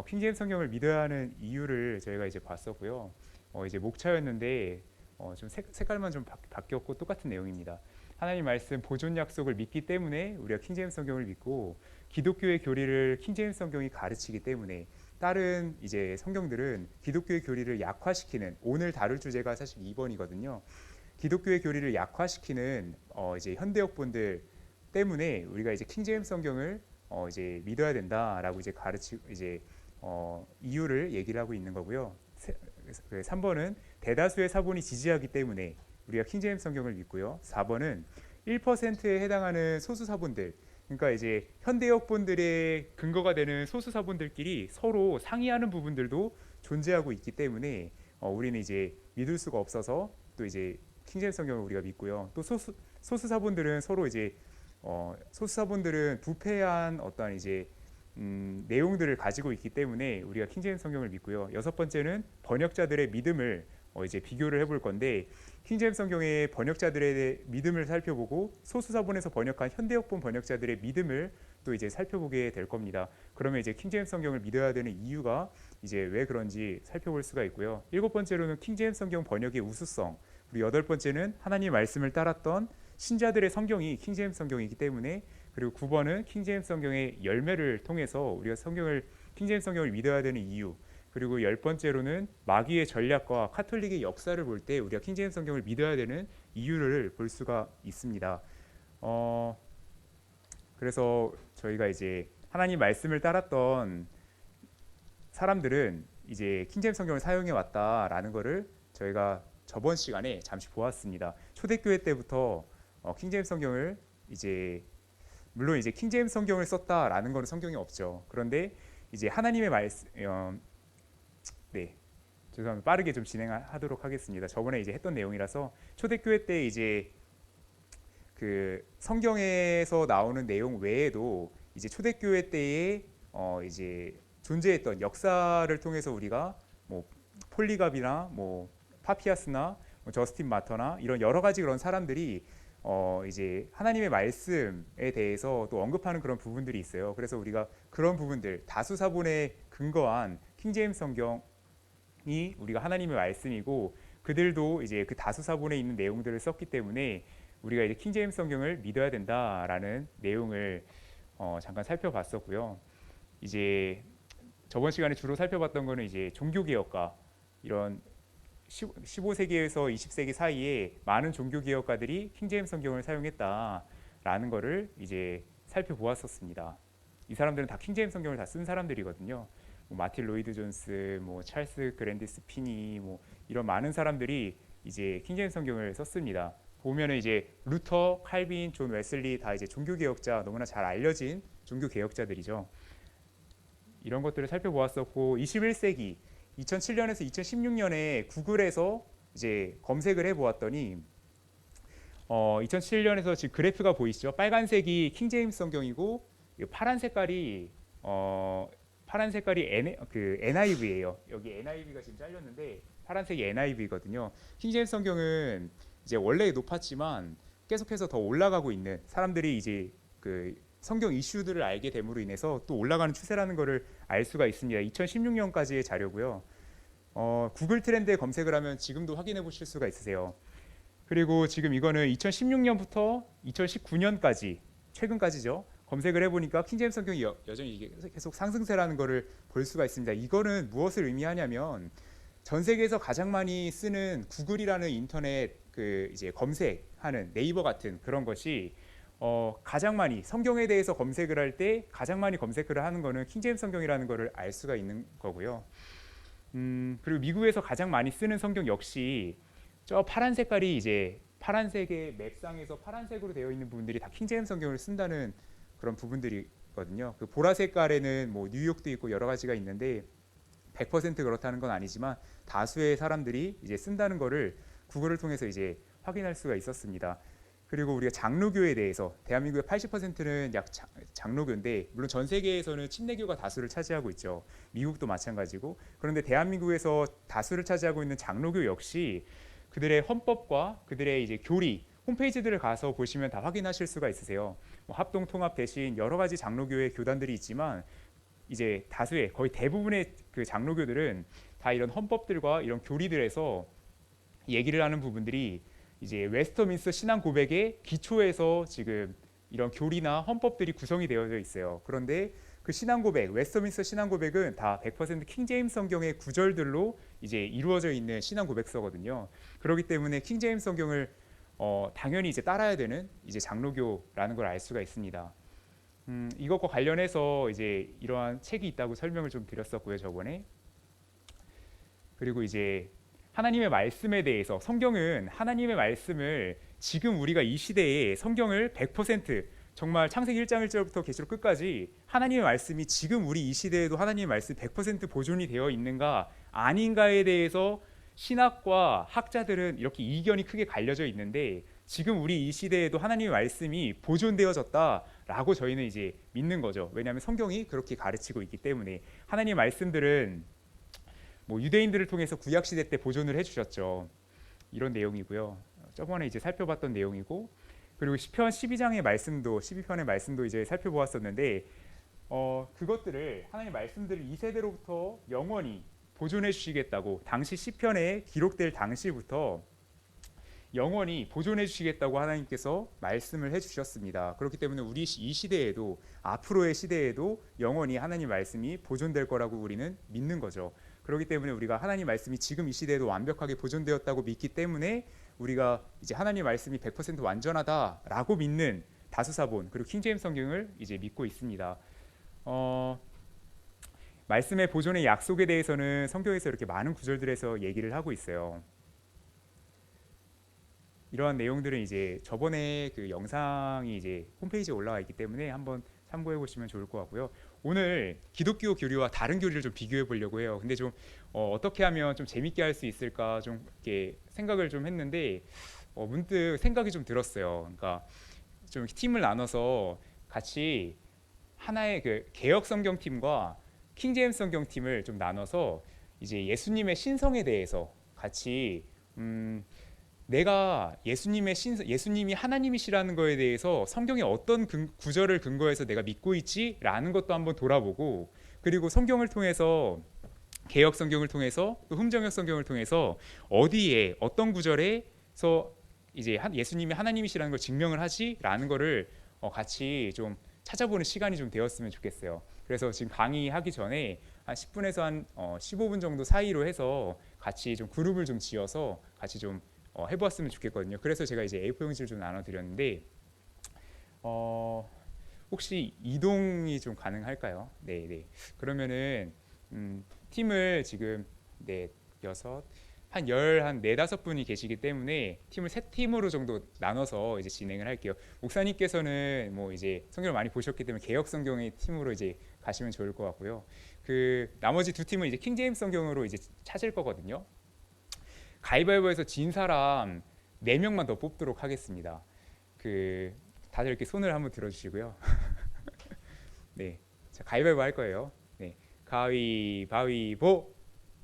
킹제임스 성경을 믿어야 하는 이유를 저희가 이제 봤었고요. 이제 목차였는데 좀 색깔만 좀 바뀌었고 똑같은 내용입니다. 하나님 말씀 보존 약속을 믿기 때문에 우리가 킹제임스 성경을 믿고, 기독교의 교리를 킹제임스 성경이 가르치기 때문에 다른 이제 성경들은 기독교의 교리를 약화시키는, 오늘 다룰 주제가 사실 2번이거든요. 기독교의 교리를 약화시키는 이제 현대역본들 때문에 우리가 이제 킹제임스 성경을 이제 믿어야 된다라고 이제 이제 이유를 얘기를 하고 있는 거고요. 3번은 대다수의 사본이 지지하기 때문에 우리가 킹제임스 성경을 믿고요. 4번은 1%에 해당하는 소수 사본들, 그러니까 이제 현대역본들의 근거가 되는 소수 사본들끼리 서로 상의하는 부분들도 존재하고 있기 때문에 우리는 이제 믿을 수가 없어서 또 이제 킹제임스 성경을 우리가 믿고요. 또 소수 사본들은 서로 이제 소수 사본들은 부패한 어떠한 이제 내용들을 가지고 있기 때문에 우리가 킹제임스 성경을 믿고요. 여섯 번째는 번역자들의 믿음을 이제 비교를 해볼 건데, 킹제임스 성경의 번역자들의 믿음을 살펴보고 소수 사본에서 번역한 현대역본 번역자들의 믿음을 또 이제 살펴보게 될 겁니다. 그러면 이제 킹제임스 성경을 믿어야 되는 이유가 이제 왜 그런지 살펴볼 수가 있고요. 일곱 번째로는 킹제임스 성경 번역의 우수성, 그리고 여덟 번째는 하나님의 말씀을 따랐던 신자들의 성경이 킹제임스 성경이기 때문에, 그리고 9번은 킹제임스 성경의 열매를 통해서 우리가 킹제임스 성경을 믿어야 되는 이유, 그리고 열 번째로는 마귀의 전략과 카톨릭의 역사를 볼 때 우리가 킹제임스 성경을 믿어야 되는 이유를 볼 수가 있습니다. 그래서 저희가 이제 하나님 말씀을 따랐던 사람들은 이제 킹제임스 성경을 사용해 왔다라는 것을 저희가 저번 시간에 잠시 보았습니다. 초대교회 때부터 킹제임스 성경을 이제, 물론 이제 킹제임스 성경을 썼다라는 것은 성경에 없죠. 그런데 이제 하나님의 말씀, 네, 죄송합니다. 빠르게 좀 진행하도록 하겠습니다. 저번에 이제 했던 내용이라서, 초대교회 때 이제 그 성경에서 나오는 내용 외에도 이제 초대교회 때에 이제 존재했던 역사를 통해서 우리가 뭐 폴리갑이나 뭐 파피아스나 뭐 저스틴 마터나 이런 여러 가지 그런 사람들이 이제 하나님의 말씀에 대해서 또 언급하는 그런 부분들이 있어요. 그래서 우리가 그런 부분들, 다수사본에 근거한 킹제임스 성경이 우리가 하나님의 말씀이고, 그들도 이제 그 다수사본에 있는 내용들을 썼기 때문에 우리가 이제 킹제임스 성경을 믿어야 된다라는 내용을 잠깐 살펴봤었고요. 이제 저번 시간에 주로 살펴봤던 거는 이제 종교개혁가, 이런 15세기에서 20세기 사이에 많은 종교개혁가들이 킹제임스 성경을 사용했다라는 것을 이제 살펴보았었습니다. 이 사람들은 다 킹제임스 성경을 다 쓴 사람들이거든요. 뭐 마틴 로이드 존스, 뭐 찰스 그랜디스 피니, 뭐 이런 많은 사람들이 이제 킹제임스 성경을 썼습니다. 보면은 이제 루터, 칼빈, 존 웨슬리 다 이제 종교개혁자, 너무나 잘 알려진 종교개혁자들이죠. 이런 것들을 살펴보았었고, 21세기 2007년에서 2016년에 구글에서 이제 검색을 해보았더니 2007년에서 지금 그래프가 보이시죠? 빨간색이 킹제임스 성경이고 파란 색깔이 그 NIV예요. 여기 NIV가 지금 잘렸는데 파란색이 NIV거든요. 킹제임스 성경은 이제 원래 높았지만 계속해서 더 올라가고 있는, 사람들이 이제 그 성경 이슈들을 알게 됨으로 인해서 또 올라가는 추세라는 것을 알 수가 있습니다. 2016년까지의 자료고요. 구글 트렌드에 검색을 하면 지금도 확인해 보실 수가 있으세요. 그리고 지금 이거는 2016년부터 2019년까지, 최근까지죠. 검색을 해보니까 킹제임스 성경이 여전히 계속 상승세라는 것을 볼 수가 있습니다. 이거는 무엇을 의미하냐면, 전 세계에서 가장 많이 쓰는 구글이라는 인터넷 그 이제 검색하는 네이버 같은 그런 것이 가장 많이 성경에 대해서 검색을 할 때 가장 많이 검색을 하는 거는 킹제임스 성경이라는 것을 알 수가 있는 거고요. 그리고 미국에서 가장 많이 쓰는 성경 역시 저 파란 색깔이 이제 파란색의 맵상에서 파란색으로 되어 있는 부분들이 다 킹제임스 성경을 쓴다는 그런 부분들이거든요. 그 보라 색깔에는 뭐 뉴욕도 있고 여러 가지가 있는데 100% 그렇다는 건 아니지만 다수의 사람들이 이제 쓴다는 거를 구글을 통해서 이제 확인할 수가 있었습니다. 그리고 우리가 장로교에 대해서, 대한민국의 80%는 약 장로교인데, 물론 전 세계에서는 침례교가 다수를 차지하고 있죠. 미국도 마찬가지고. 그런데 대한민국에서 다수를 차지하고 있는 장로교 역시 그들의 헌법과 그들의 이제 교리, 홈페이지들을 가서 보시면 다 확인하실 수가 있으세요. 뭐 합동 통합 대신 여러 가지 장로교의 교단들이 있지만 이제 다수의 거의 대부분의 그 장로교들은 다 이런 헌법들과 이런 교리들에서 얘기를 하는 부분들이 이제 웨스터민스터 신앙 고백의 기초에서 지금 이런 교리나 헌법들이 구성이 되어져 있어요. 그런데 그 신앙 고백, 웨스터민스터 신앙 고백은 다 100% 킹제임스 성경의 구절들로 이제 이루어져 있는 신앙 고백서거든요. 그렇기 때문에 킹제임스 성경을 당연히 이제 따라야 되는 이제 장로교라는 걸 알 수가 있습니다. 이것과 관련해서 이제 이러한 책이 있다고 설명을 좀 드렸었고요, 저번에. 그리고 이제 하나님의 말씀에 대해서 성경은 하나님의 말씀을 지금 우리가 이 시대에 성경을 100% 정말 창세기 1장 1절부터 계시록 끝까지 하나님의 말씀이 지금 우리 이 시대에도 하나님의 말씀이 100% 보존이 되어 있는가 아닌가에 대해서 신학과 학자들은 이렇게 이견이 크게 갈려져 있는데 지금 우리 이 시대에도 하나님의 말씀이 보존되어졌다라고 저희는 이제 믿는 거죠. 왜냐하면 성경이 그렇게 가르치고 있기 때문에 하나님의 말씀들은 뭐 유대인들을 통해서 구약 시대 때 보존을 해주셨죠. 이런 내용이고요. 저번에 이제 살펴봤던 내용이고, 그리고 시편 12장의 말씀도 12편의 말씀도 이제 살펴보았었는데 그것들을 하나님의 말씀들을 이 세대로부터 영원히 보존해 주시겠다고 당시 시편에 기록될 당시부터 영원히 보존해 주시겠다고 하나님께서 말씀을 해주셨습니다. 그렇기 때문에 우리 이 시대에도 앞으로의 시대에도 영원히 하나님 말씀이 보존될 거라고 우리는 믿는 거죠. 그렇기 때문에 우리가 하나님 말씀이 지금 이 시대에도 완벽하게 보존되었다고 믿기 때문에 우리가 이제 하나님 말씀이 100% 완전하다라고 믿는 다수사본 그리고 킹제임스 성경을 이제 믿고 있습니다. 말씀의 보존의 약속에 대해서는 성경에서 이렇게 많은 구절들에서 얘기를 하고 있어요. 이러한 내용들은 이제 저번에 그 영상이 이제 홈페이지에 올라와 있기 때문에 한번 참고해 보시면 좋을 것 같고요. 오늘 기독교 교리와 다른 교리를 좀 비교해 보려고 해요. 근데 좀 어떻게 하면 좀 재밌게 할 수 있을까 좀 이렇게 생각을 좀 했는데 문득 생각이 좀 들었어요. 그러니까 좀 팀을 나눠서 같이 하나의 그 개역 성경 팀과 킹제임스 성경 팀을 좀 나눠서 이제 예수님의 신성에 대해서 같이 내가 예수님이 하나님이시라는 거에 대해서 성경의 어떤 구절을 근거해서 내가 믿고 있지라는 것도 한번 돌아보고, 그리고 성경을 통해서 개역 성경을 통해서 또 흠정역 성경을 통해서 어디에 어떤 구절에서 이제 예수님이 하나님이시라는 걸 증명을 하지라는 거를 같이 좀 찾아보는 시간이 좀 되었으면 좋겠어요. 그래서 지금 강의하기 전에 한 10분에서 한 15분 정도 사이로 해서 같이 좀 그룹을 좀 지어서 같이 좀 해보았으면 좋겠거든요. 그래서 제가 이제 A4 용지를 좀 나눠드렸는데 혹시 이동이 좀 가능할까요? 네, 네. 그러면은 팀을 지금 여섯 한 네다섯 분이 계시기 때문에 팀을 세 팀으로 정도 나눠서 이제 진행을 할게요. 목사님께서는 뭐 이제 성경을 많이 보셨기 때문에 개역 성경의 팀으로 이제 가시면 좋을 것 같고요. 그 나머지 두 팀은 이제 킹제임스 성경으로 이제 찾을 거거든요. 가위바위보에서 진 사람 4명만 더 뽑도록 하겠습니다. 그 다들 이렇게 손을 한번 들어주시고요. 네, 자, 가위바위보 할 거예요. 네, 가위바위보.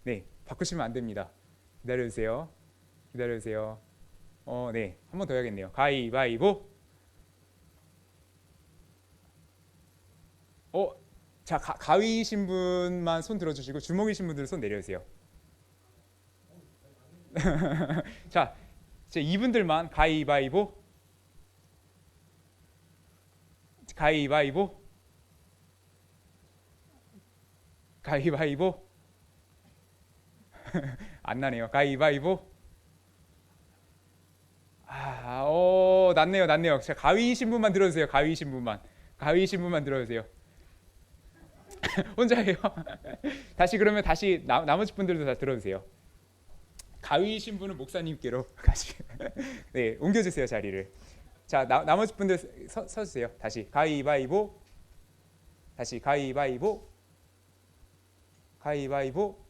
네, 바꾸시면 안 됩니다. 기다려주세요. 기다려주세요. 네, 한 번 더 해야겠네요. 가위바위보. 자, 가위이신 분만 손 들어주시고 주먹이신 분들 손 내려주세요. 자, 이제 이분들만 가위바위보. 가위바위보. 가위바위보. 안 나네요. 가위바위보. 났네요. 자, 가위이신 분만 들어주세요. 가위이신 분만 들어주세요. 혼자예요. 그러면 다시 나머지 분들도 다 들어주세요. 가위이신 분은 목사님께로 같이 네, 옮겨주세요 자리를. 자, 나머지 분들 서주세요. 다시 가위바위보. 다시 가위바위보. 가위바위보.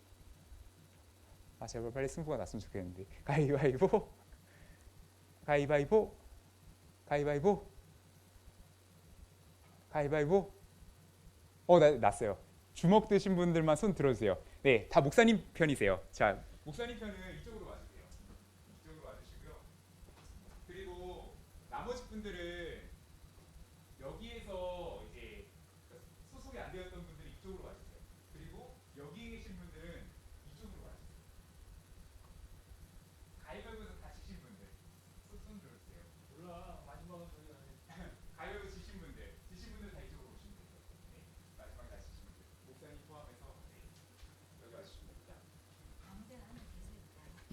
제발 빨리 승부가 났으면 좋겠는데. 가위바위보. 가위바위보. 가위바위보. 가위바위보. 났어요. 주먹 드신 분들만 손 들어주세요. 네, 다 목사님 편이세요. 자, 목사님 편은 이쪽으로 와주세요. 이쪽으로 와주시고요. 그리고 나머지 분들은 여기에서 이제 소속이 안 되었던 분들이 이쪽으로 와주세요.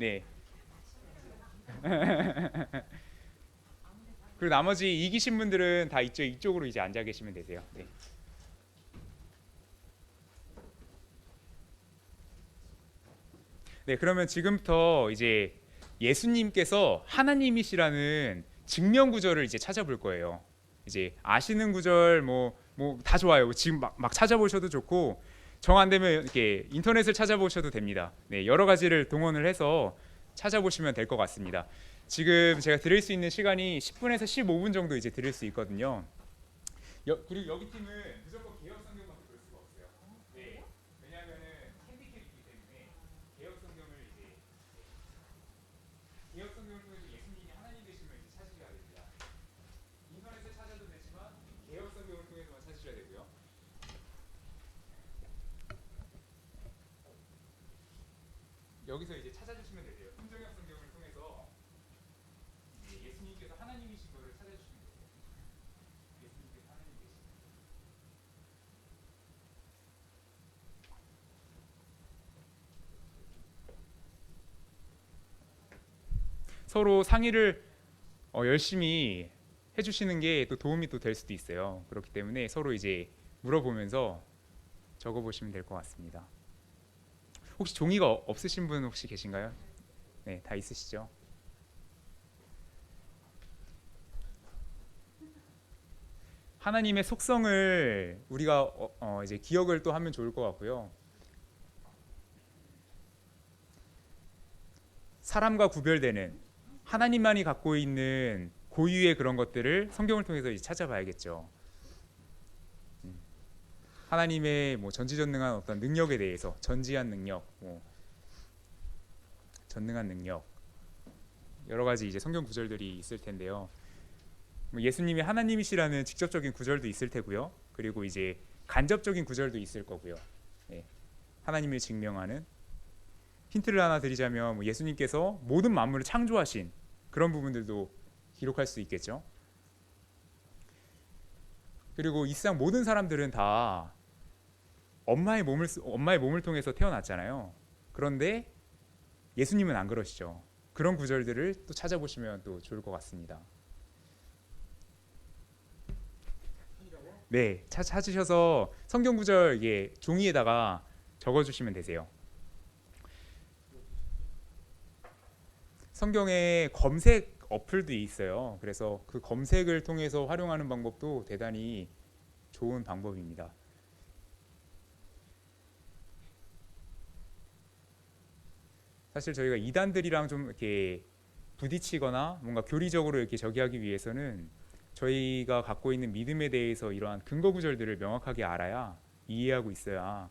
네. 그리고 나머지 이기신 분들은 다 이쪽으로 이제 앉아 계시면 되세요. 네. 네, 그러면 지금부터 이제 예수님께서 하나님이시라는 증명 구절을 이제 찾아볼 거예요. 이제 아시는 구절 뭐 다 좋아요. 지금 막 찾아보셔도 좋고 정 안 되면 이렇게 인터넷을 찾아보셔도 됩니다. 네, 여러 가지를 동원을 해서 찾아보시면 될 것 같습니다. 지금 제가 드릴 수 있는 시간이 10분에서 15분 정도 이제 드릴 수 있거든요. 그리고 여기 팀은 무조건 개혁 성경밖에 볼 수가 없어요. 네, 왜냐하면은 핸디캡이 있기 때문에 개혁 성경을 이제 개혁 성경을 통해서 예수님이 하나님 되심을 이제 찾으셔야 됩니다. 인터넷에 찾아도 되지만 개혁 성경을 통해서만 찾으셔야 되고요. 여기서 이제 찾아주시면 되세요. 성경역 성경을 통해서 이제 예수님께서 하나님이신 것을 찾아주시면 돼요. 예수님께서 하나님 되신. 서로 상의를 열심히 해주시는 게 또 도움이 또 될 수도 있어요. 그렇기 때문에 서로 이제 물어보면서 적어보시면 될 것 같습니다. 혹시 종이가 없으신 분 혹시 계신가요? 네, 다 있으시죠? 하나님의 속성을 우리가 이제 기억을 또 하면 좋을 것 같고요. 사람과 구별되는 하나님만이 갖고 있는 고유의 그런 것들을 성경을 통해서 이제 찾아봐야겠죠. 하나님의 뭐 전지전능한 어떤 능력에 대해서 전지한 능력, 뭐 전능한 능력 여러 가지 이제 성경 구절들이 있을 텐데요. 뭐 예수님이 하나님이시라는 직접적인 구절도 있을 테고요. 그리고 이제 간접적인 구절도 있을 거고요. 네. 하나님을 증명하는 힌트를 하나 드리자면 뭐 예수님께서 모든 만물을 창조하신 그런 부분들도 기록할 수 있겠죠. 그리고 이 세상 모든 사람들은 다 엄마의 몸을 통해서 태어났잖아요. 그런데 예수님은 안 그러시죠. 그런 구절들을 또 찾아보시면 또 좋을 것 같습니다. 네, 찾으셔서 성경 구절 이게 종이에다가 적어주시면 되세요. 성경에 검색 어플도 있어요. 그래서 그 검색을 통해서 활용하는 방법도 대단히 좋은 방법입니다. 사실 저희가 이단들이랑 좀 이렇게 부딪히거나 뭔가 교리적으로 이렇게 저기하기 위해서는 저희가 갖고 있는 믿음에 대해서 이러한 근거 구절들을 명확하게 알아야 이해하고 있어야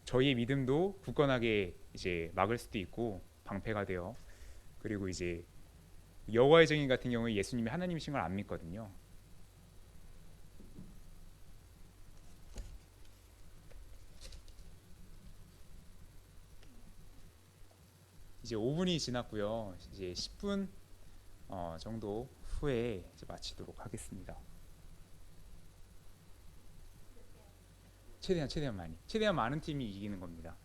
저희의 믿음도 굳건하게 이제 막을 수도 있고 방패가 되어 그리고 이제 여호와의 증인 같은 경우에 예수님이 하나님이신 걸 안 믿거든요. 이제 5분이 지났고요. 이제 10분 정도 후에 이제 마치도록 하겠습니다. 최대한 많은 팀이 이기는 겁니다.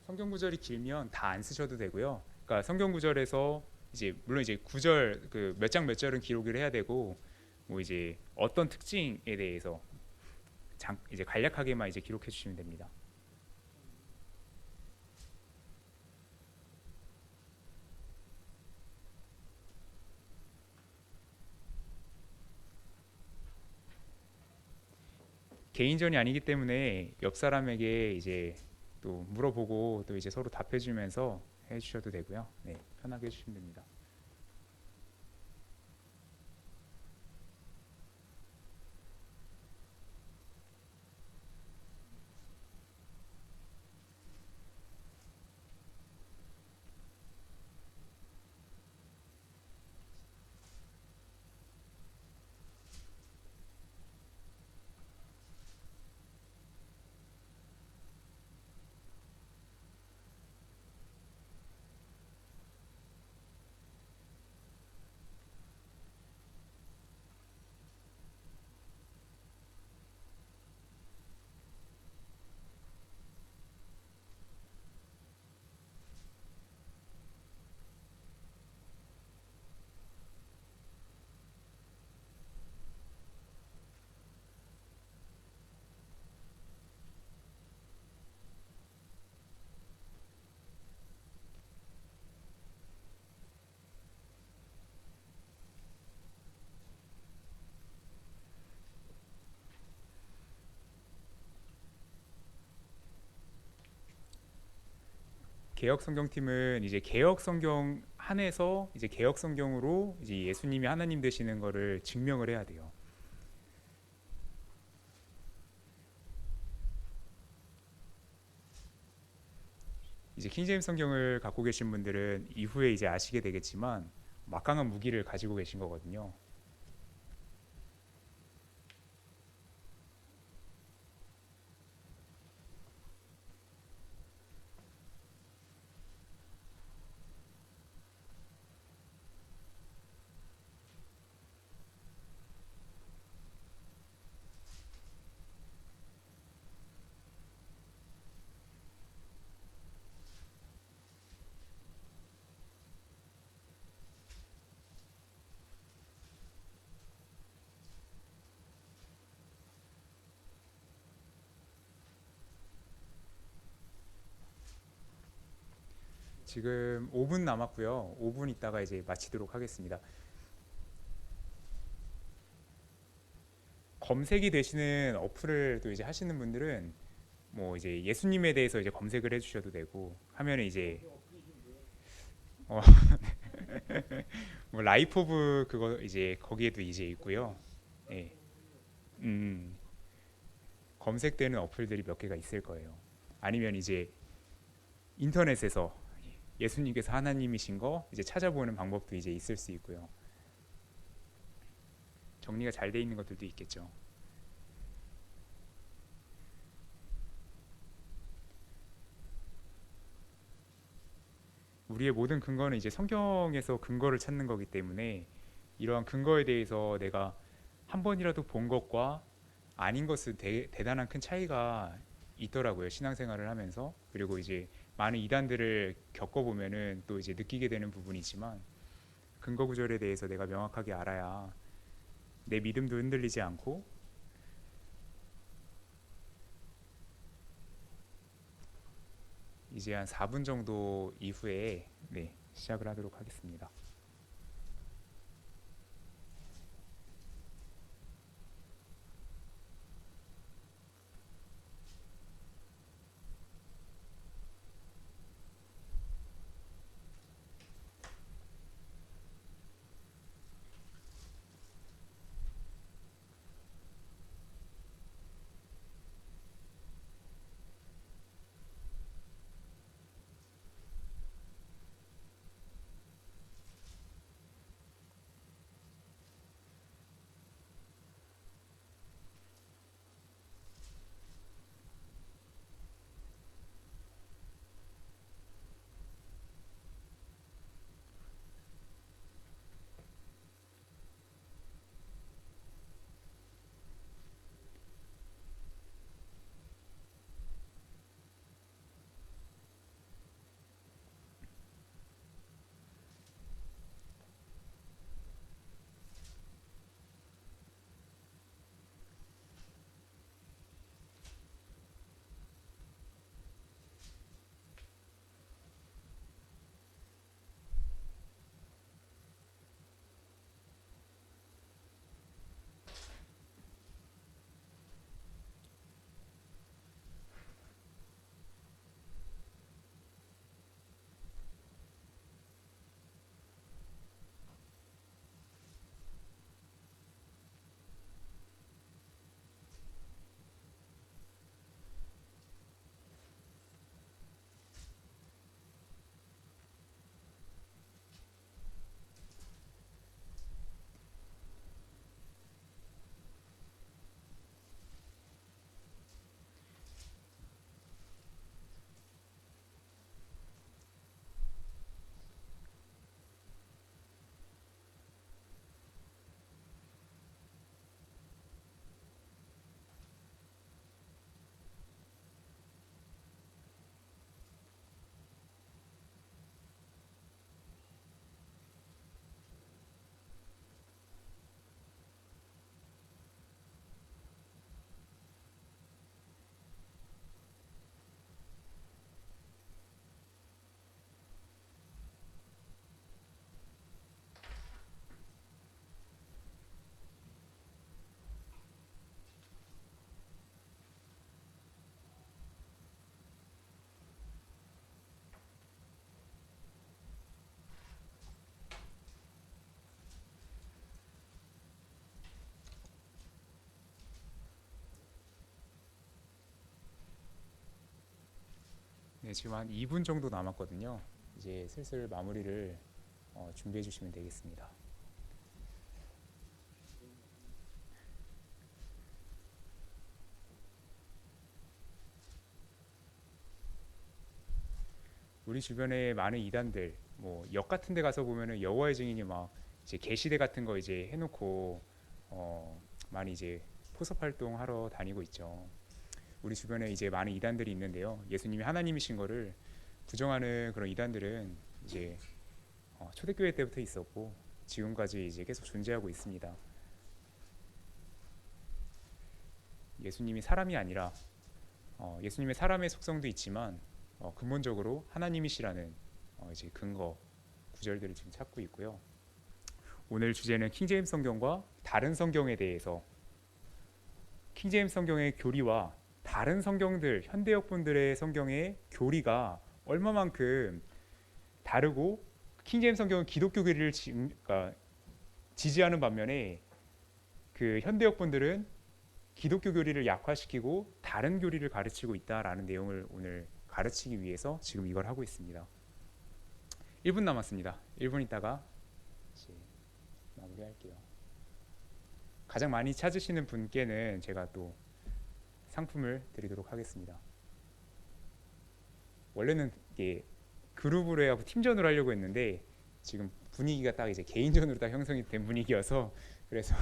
성경 구절이 길면 다 안 쓰셔도 되고요. 그러니까 성경 구절에서 이제 물론 이제 구절 그 몇 장 몇 절은 기록을 해야 되고 뭐 이제 어떤 특징에 대해서 이제 간략하게만 이제 기록해 주시면 됩니다. 개인전이 아니기 때문에 옆 사람에게 이제 또 물어보고 또 이제 서로 답해주면서 해주셔도 되고요. 네, 편하게 해주시면 됩니다. 개혁 성경팀은 이제 개혁 성경 한해서 이제 개혁 성경으로 이제 예수님이 하나님 되시는 거를 증명을 해야 돼요. 이제 킹제임스 성경을 갖고 계신 분들은 이후에 이제 아시게 되겠지만 막강한 무기를 가지고 계신 거거든요. 지금 5분 남았고요. 5분 있다가 이제 마치도록 하겠습니다. 검색이 되시는 어플을 또 이제 하시는 분들은 뭐 이제 예수님에 대해서 이제 검색을 해주셔도 되고 하면은 이제 어, 뭐 라이프 오브 그거 이제 거기에도 이제 있고요. 예. 음, 검색되는 어플들이 몇 개가 있을 거예요. 아니면 이제 인터넷에서 예수님께서 하나님이신 거 이제 찾아보는 방법도 이제 있을 수 있고요. 정리가 잘 돼 있는 것들도 있겠죠. 우리의 모든 근거는 이제 성경에서 근거를 찾는 거기 때문에 이러한 근거에 대해서 내가 한 번이라도 본 것과 아닌 것은 대단한 큰 차이가 있더라고요. 신앙생활을 하면서. 그리고 이제 많은 이단들을 겪어보면은 또 이제 느끼게 되는 부분이지만 근거 구절에 대해서 내가 명확하게 알아야 내 믿음도 흔들리지 않고 이제 한 4분 정도 이후에 네, 시작을 하도록 하겠습니다. 네, 지금 한 2분 정도 남았거든요. 이제 슬슬 마무리를 준비해 주시면 되겠습니다. 우리 주변에 많은 이단들, 뭐 역 같은 데 가서 보면은 여호와의 증인이 막 이제 계시대 같은 거 이제 해놓고 많이 이제 포섭 활동하러 다니고 있죠. 우리 주변에 이제 많은 이단들이 있는데요. 예수님이 하나님이신 거를 부정하는 그런 이단들은 이제 초대교회 때부터 있었고 지금까지 이제 계속 존재하고 있습니다. 예수님이 사람이 아니라 예수님의 사람의 속성도 있지만 근본적으로 하나님이시라는 이제 근거 구절들을 지금 찾고 있고요. 오늘 주제는 킹제임스 성경과 다른 성경에 대해서 킹제임스 성경의 교리와 다른 성경들 현대역 분들의 성경의 교리가 얼마만큼 다르고 킹제임스 성경은 기독교 교리를 그러니까 지지하는 반면에 그 현대역 분들은 기독교 교리를 약화시키고 다른 교리를 가르치고 있다라는 내용을 오늘 가르치기 위해서 지금 이걸 하고 있습니다. 1분 남았습니다. 1분 있다가 이제 마무리할게요. 가장 많이 찾으시는 분께는 제가 또 상품을 드리도록 하겠습니다. 원래는 이게 그룹으로 해갖고 팀전으로 하려고 했는데 지금 분위기가 딱 이제 개인전으로 딱 형성이 된 분위기여서 그래서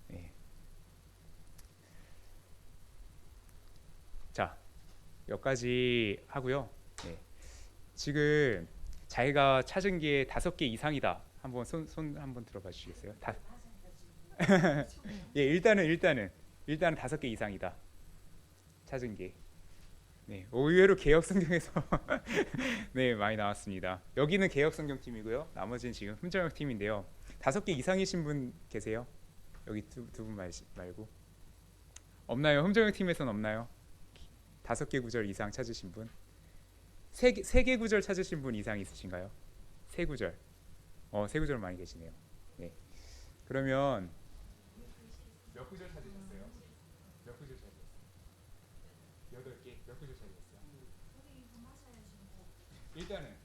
네. 자, 여기까지 하고요. 네. 지금 자기가 찾은 게 5개 이상이다. 한번 손 한번 들어봐 주시겠어요? 예, 일단은 5개 이상이다. 찾은 게. 네, 의외로 개혁 성경에서 네, 많이 나왔습니다. 여기는 개혁 성경 팀이고요. 나머지는 지금 흠정역 팀인데요. 5개 이상이신 분 계세요? 여기 두 분 말고 없나요? 흠정역 팀에서는 없나요? 5개 구절 이상 찾으신 분? 3개 구절 찾으신 분 이상 있으신가요? 3구절. 3구절 많이 계시네요. 네. 그러면 몇 구절 찾으셨어요? 몇 구절 찾으셨어요? 8개? 몇 구절 찾으셨어요? 일단은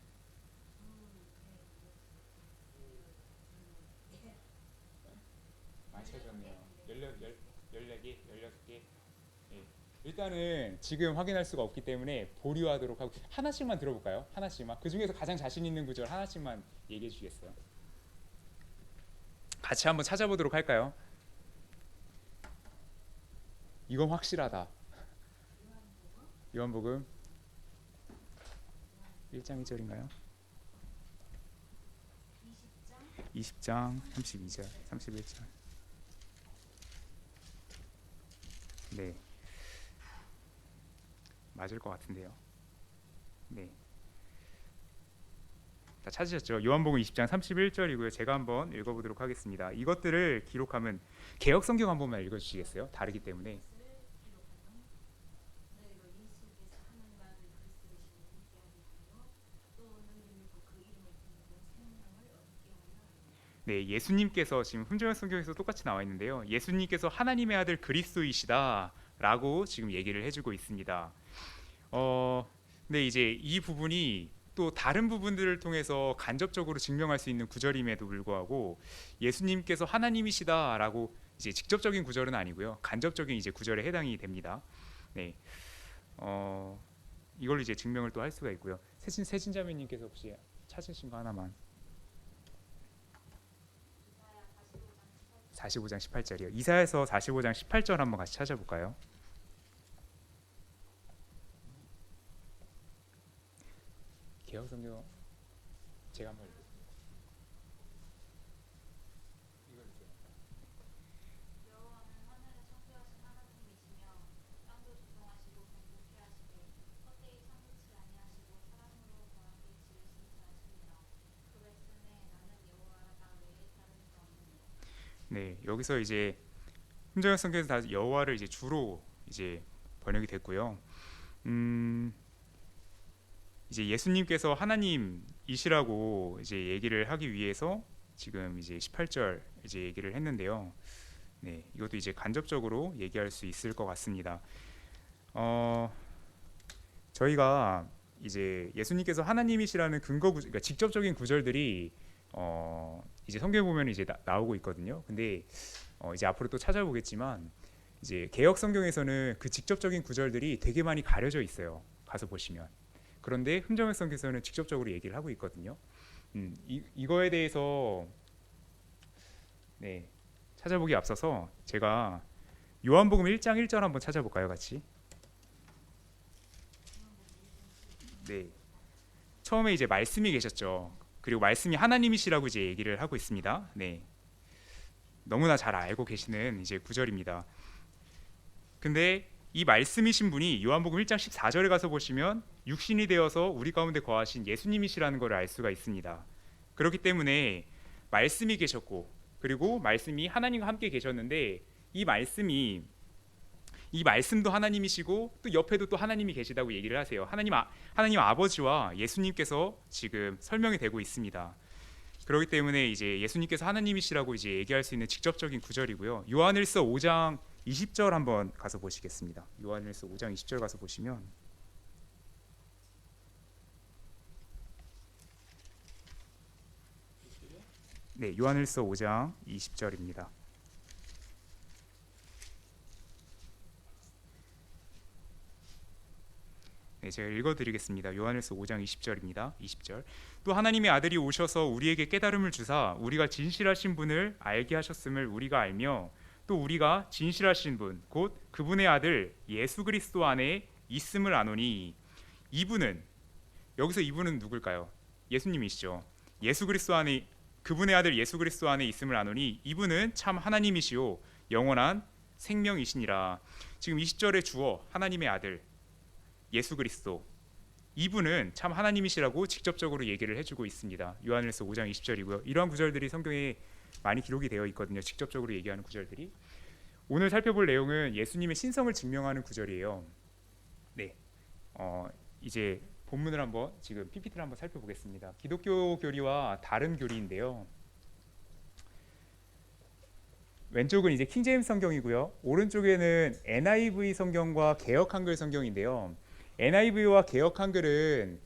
많이 찾으셨네요. 14개? 16개? 네. 일단은 지금 확인할 수가 없기 때문에 보류하도록 하고 하나씩만 들어볼까요? 하나씩만. 그 중에서 가장 자신 있는 구절 하나씩만 얘기해 주시겠어요? 같이 한번 찾아보도록 할까요? 이건 확실하다. 요한복음 1장 2절인가요? 20장 32절 31절. 네, 맞을 것 같은데요. 네, 다 찾으셨죠? 요한복음 20장 31절이고요. 제가 한번 읽어보도록 하겠습니다. 이것들을 기록하면 개역 성경 한 번만 읽어주시겠어요? 다르기 때문에. 네, 예수님께서 지금 흠정역 성경에서 똑같이 나와 있는데요. 예수님께서 하나님의 아들 그리스도이시다라고 지금 얘기를 해주고 있습니다. 근데 이제 이 부분이 또 다른 부분들을 통해서 간접적으로 증명할 수 있는 구절임에도 불구하고 예수님께서 하나님이시다라고 이제 직접적인 구절은 아니고요. 간접적인 이제 구절에 해당이 됩니다. 네, 이걸로 이제 증명을 또 할 수가 있고요. 세진자매님께서 혹시 찾으신 거 하나만. 45장 18절이요. 이사야서 45장 18절 한번 같이 찾아볼까요? 개역 성경 제가 한번 읽겠습니다. 읽어주세요. 여호와는 하늘을 창조하신 하나님이시며 땅도 조성하시고 경복케 하시되 헛되이 창조치 아니하시고 사람으로 더하게 지으시지 않으시니라. 그 말씀에 나는 여호와라 나 외에 다른 이가 없느니라. 네, 여기서 이제 흠정역 성경에서 다 여호와를 이제 주로 이제 번역이 됐고요. 이제 예수님께서 하나님이시라고 이제 얘기를 하기 위해서 지금 이제 18절 이제 얘기를 했는데요. 네, 이것도 이제 간접적으로 얘기할 수 있을 것 같습니다. 저희가 이제 예수님께서 하나님이시라는 그러니까 직접적인 구절들이 이제 성경에 보면 이제 나오고 있거든요. 근데 이제 앞으로 또 찾아보겠지만 이제 개역 성경에서는 그 직접적인 구절들이 되게 많이 가려져 있어요. 가서 보시면. 그런데 흠정역 성경에서는 직접적으로 얘기를 하고 있거든요. 이거에 대해서 네, 찾아보기 앞서서 제가 요한복음 1장 1절 한번 찾아볼까요, 같이? 네. 처음에 이제 말씀이 계셨죠. 그리고 말씀이 하나님이시라고 이제 얘기를 하고 있습니다. 네. 너무나 잘 알고 계시는 이제 구절입니다. 근데 이 말씀이신 분이 요한복음 1장 14절에 가서 보시면 육신이 되어서 우리 가운데 거하신 예수님이시라는 것을 알 수가 있습니다. 그렇기 때문에 말씀이 계셨고 그리고 말씀이 하나님과 함께 계셨는데 이 말씀도 하나님이시고 또 옆에도 또 하나님이 계시다고 얘기를 하세요. 하나님 아버지와 예수님께서 지금 설명이 되고 있습니다. 그렇기 때문에 이제 예수님께서 하나님이시라고 이제 얘기할 수 있는 직접적인 구절이고요. 요한일서 5장 20절 한번 가서 보시겠습니다. 요한일서 5장 20절 가서 보시면 네, 요한일서 5장 20절입니다. 네, 제가 읽어드리겠습니다. 요한일서 5장 20절입니다. 20절. 또 하나님의 아들이 오셔서 우리에게 깨달음을 주사 우리가 진실하신 분을 알게 하셨음을 우리가 알며 또 우리가 진실하신 분 곧 그분의 아들 예수 그리스도 안에 있음을 아노니 이분은 여기서 이분은 누굴까요? 예수님이시죠. 예수 그리스도 안에 그분의 아들 예수 그리스도 안에 있음을 아노니 이분은 참 하나님이시요 영원한 생명이시니라. 지금 20절의 주어 하나님의 아들 예수 그리스도 이분은 참 하나님이시라고 직접적으로 얘기를 해주고 있습니다. 요한일서 5장 20절이고요. 이러한 구절들이 성경에 많이 기록이 되어 있거든요. 직접적으로 얘기하는 구절들이. 오늘 살펴볼 내용은 예수님의 신성을 증명하는 구절이에요. 네, 이제 본문을 한번 지금 PPT를 한번 살펴보겠습니다. 기독교 교리와 다른 교리인데요. 왼쪽은 이제 킹제임스 성경이고요. 오른쪽에는 NIV 성경과 개역 한글 성경인데요. NIV와 개역 한글이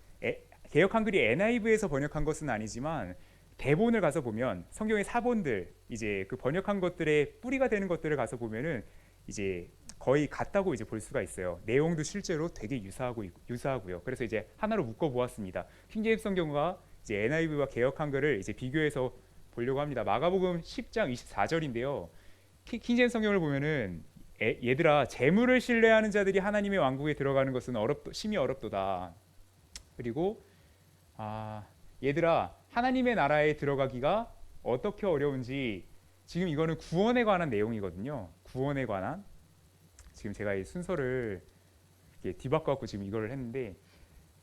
NIV에서 번역한 것은 아니지만 대본을 가서 보면 성경의 사본들 이제 그 번역한 것들의 뿌리가 되는 것들을 가서 보면은 이제 거의 같다고 이제 볼 수가 있어요. 내용도 실제로 되게 유사하고요. 그래서 이제 하나로 묶어 보았습니다. 킹제임스 성경과 이제 NIV와 개역 한글을 이제 비교해서 보려고 합니다. 마가복음 10장 24절인데요. 킹제임스 성경을 보면은 얘들아 재물을 신뢰하는 자들이 하나님의 왕국에 들어가는 것은 심히 어렵도다. 그리고 얘들아 하나님의 나라에 들어가기가 어떻게 어려운지 지금 이거는 구원에 관한 내용이거든요. 구원에 관한 지금 제가 이 순서를 이렇게 뒤바꿔갖고 지금 이거를 했는데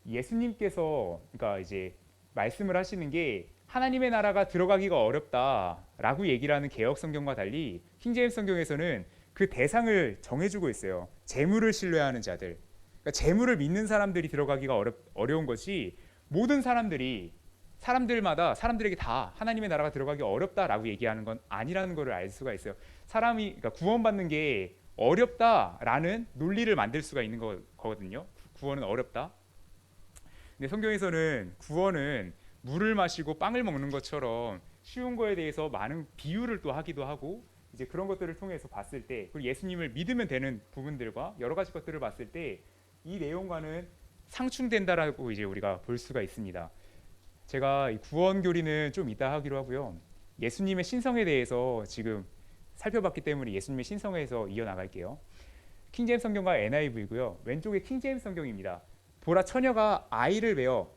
예수님께서 그러니까 이제 말씀을 하시는 게 하나님의 나라가 들어가기가 어렵다라고 얘기를 하는 개역 성경과 달리 킹제임스 성경에서는 그 대상을 정해주고 있어요. 재물을 신뢰하는 자들, 그러니까 재물을 믿는 사람들이 들어가기가 어려운 것이 모든 사람들에게 다 하나님의 나라가 들어가기 어렵다라고 얘기하는 건 아니라는 것을 알 수가 있어요. 그러니까 구원받는 게 어렵다라는 논리를 만들 수가 있는 거거든요. 구원은 어렵다. 근데 성경에서는 구원은 물을 마시고 빵을 먹는 것처럼 쉬운 거에 대해서 많은 비유를 또 하기도 하고 이제 그런 것들을 통해서 봤을 때 그리고 예수님을 믿으면 되는 부분들과 여러 가지 것들을 봤을 때 이 내용과는 상충된다라고 이제 우리가 볼 수가 있습니다. 제가 이 구원 교리는 좀 이따 하기로 하고요. 예수님의 신성에 대해서 지금 살펴봤기 때문에 예수님의 신성에서 이어나갈게요. 킹제임스 성경과 NIV고요. 왼쪽에 킹제임스 성경입니다. 보라 처녀가 아이를 베어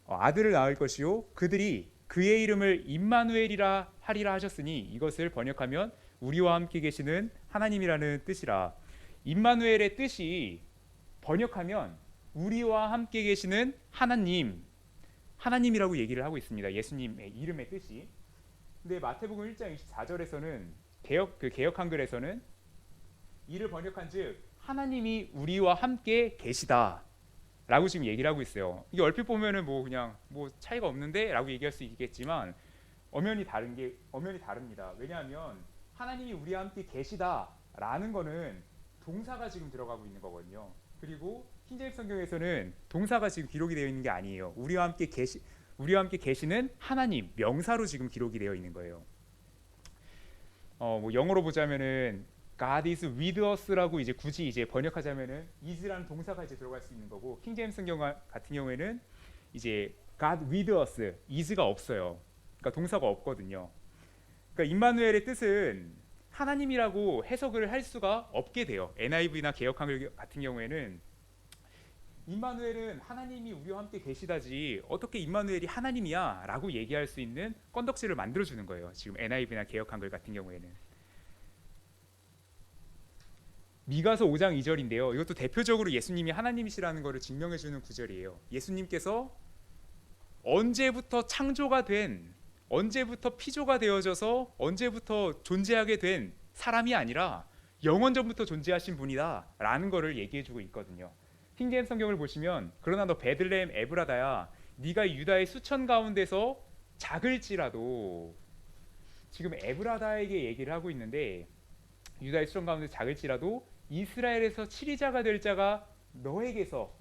아들을 낳을 것이요 그들이 그의 이름을 임마누엘이라 하리라 하셨으니 이것을 번역하면 우리와 함께 계시는 하나님이라는 뜻이라. 임마누엘의 뜻이 번역하면 우리와 함께 계시는 하나님이라고 얘기를 하고 있습니다. 예수님의 이름의 뜻이. 근데 마태복음 1장 24절에서는 개역 한글에서는 이를 번역한즉 하나님이 우리와 함께 계시다라고 지금 얘기를 하고 있어요. 이게 얼핏 보면은 그냥 차이가 없는데라고 얘기할 수 있겠지만 엄연히 다릅니다. 왜냐하면 하나님이 우리와 함께 계시다라는 거는 동사가 지금 들어가고 있는 거거든요. 그리고 킹제임스 성경에서는 동사가 지금 기록이 되어 있는 게 아니에요. 우리와 함께 계시는 하나님 명사로 지금 기록이 되어 있는 거예요. 뭐 영어로 보자면은 God is with us라고 이제 굳이 이제 번역하자면은 is라는 동사가 이제 들어갈 수 있는 거고, 킹제임스 성경 같은 경우에는 이제 God with us, is가 없어요. 그러니까 동사가 없거든요. 그러니까 임마누엘의 뜻은 하나님이라고 해석을 할 수가 없게 돼요. NIV나 개역한글 같은 경우에는 임마누엘은 하나님이 우리와 함께 계시다지 어떻게 임마누엘이 하나님이야 라고 얘기할 수 있는 건덕지를 만들어주는 거예요. 지금 NIV나 개역한글 같은 경우에는. 미가서 5장 2절인데요. 이것도 대표적으로 예수님이 하나님이시라는 것을 증명해주는 구절이에요. 예수님께서 언제부터 창조가 된, 언제부터 피조가 되어져서 언제부터 존재하게 된 사람이 아니라 영원 전부터 존재하신 분이다 라는 것을 얘기해주고 있거든요. 킹제임스 성경을 보시면 그러나 너 베들레헴 에브라다야 네가 유다의 수천 가운데서 작을지라도, 지금 에브라다에게 얘기를 하고 있는데 유다의 수천 가운데 작을지라도 이스라엘에서 치리자가 될 자가 너에게서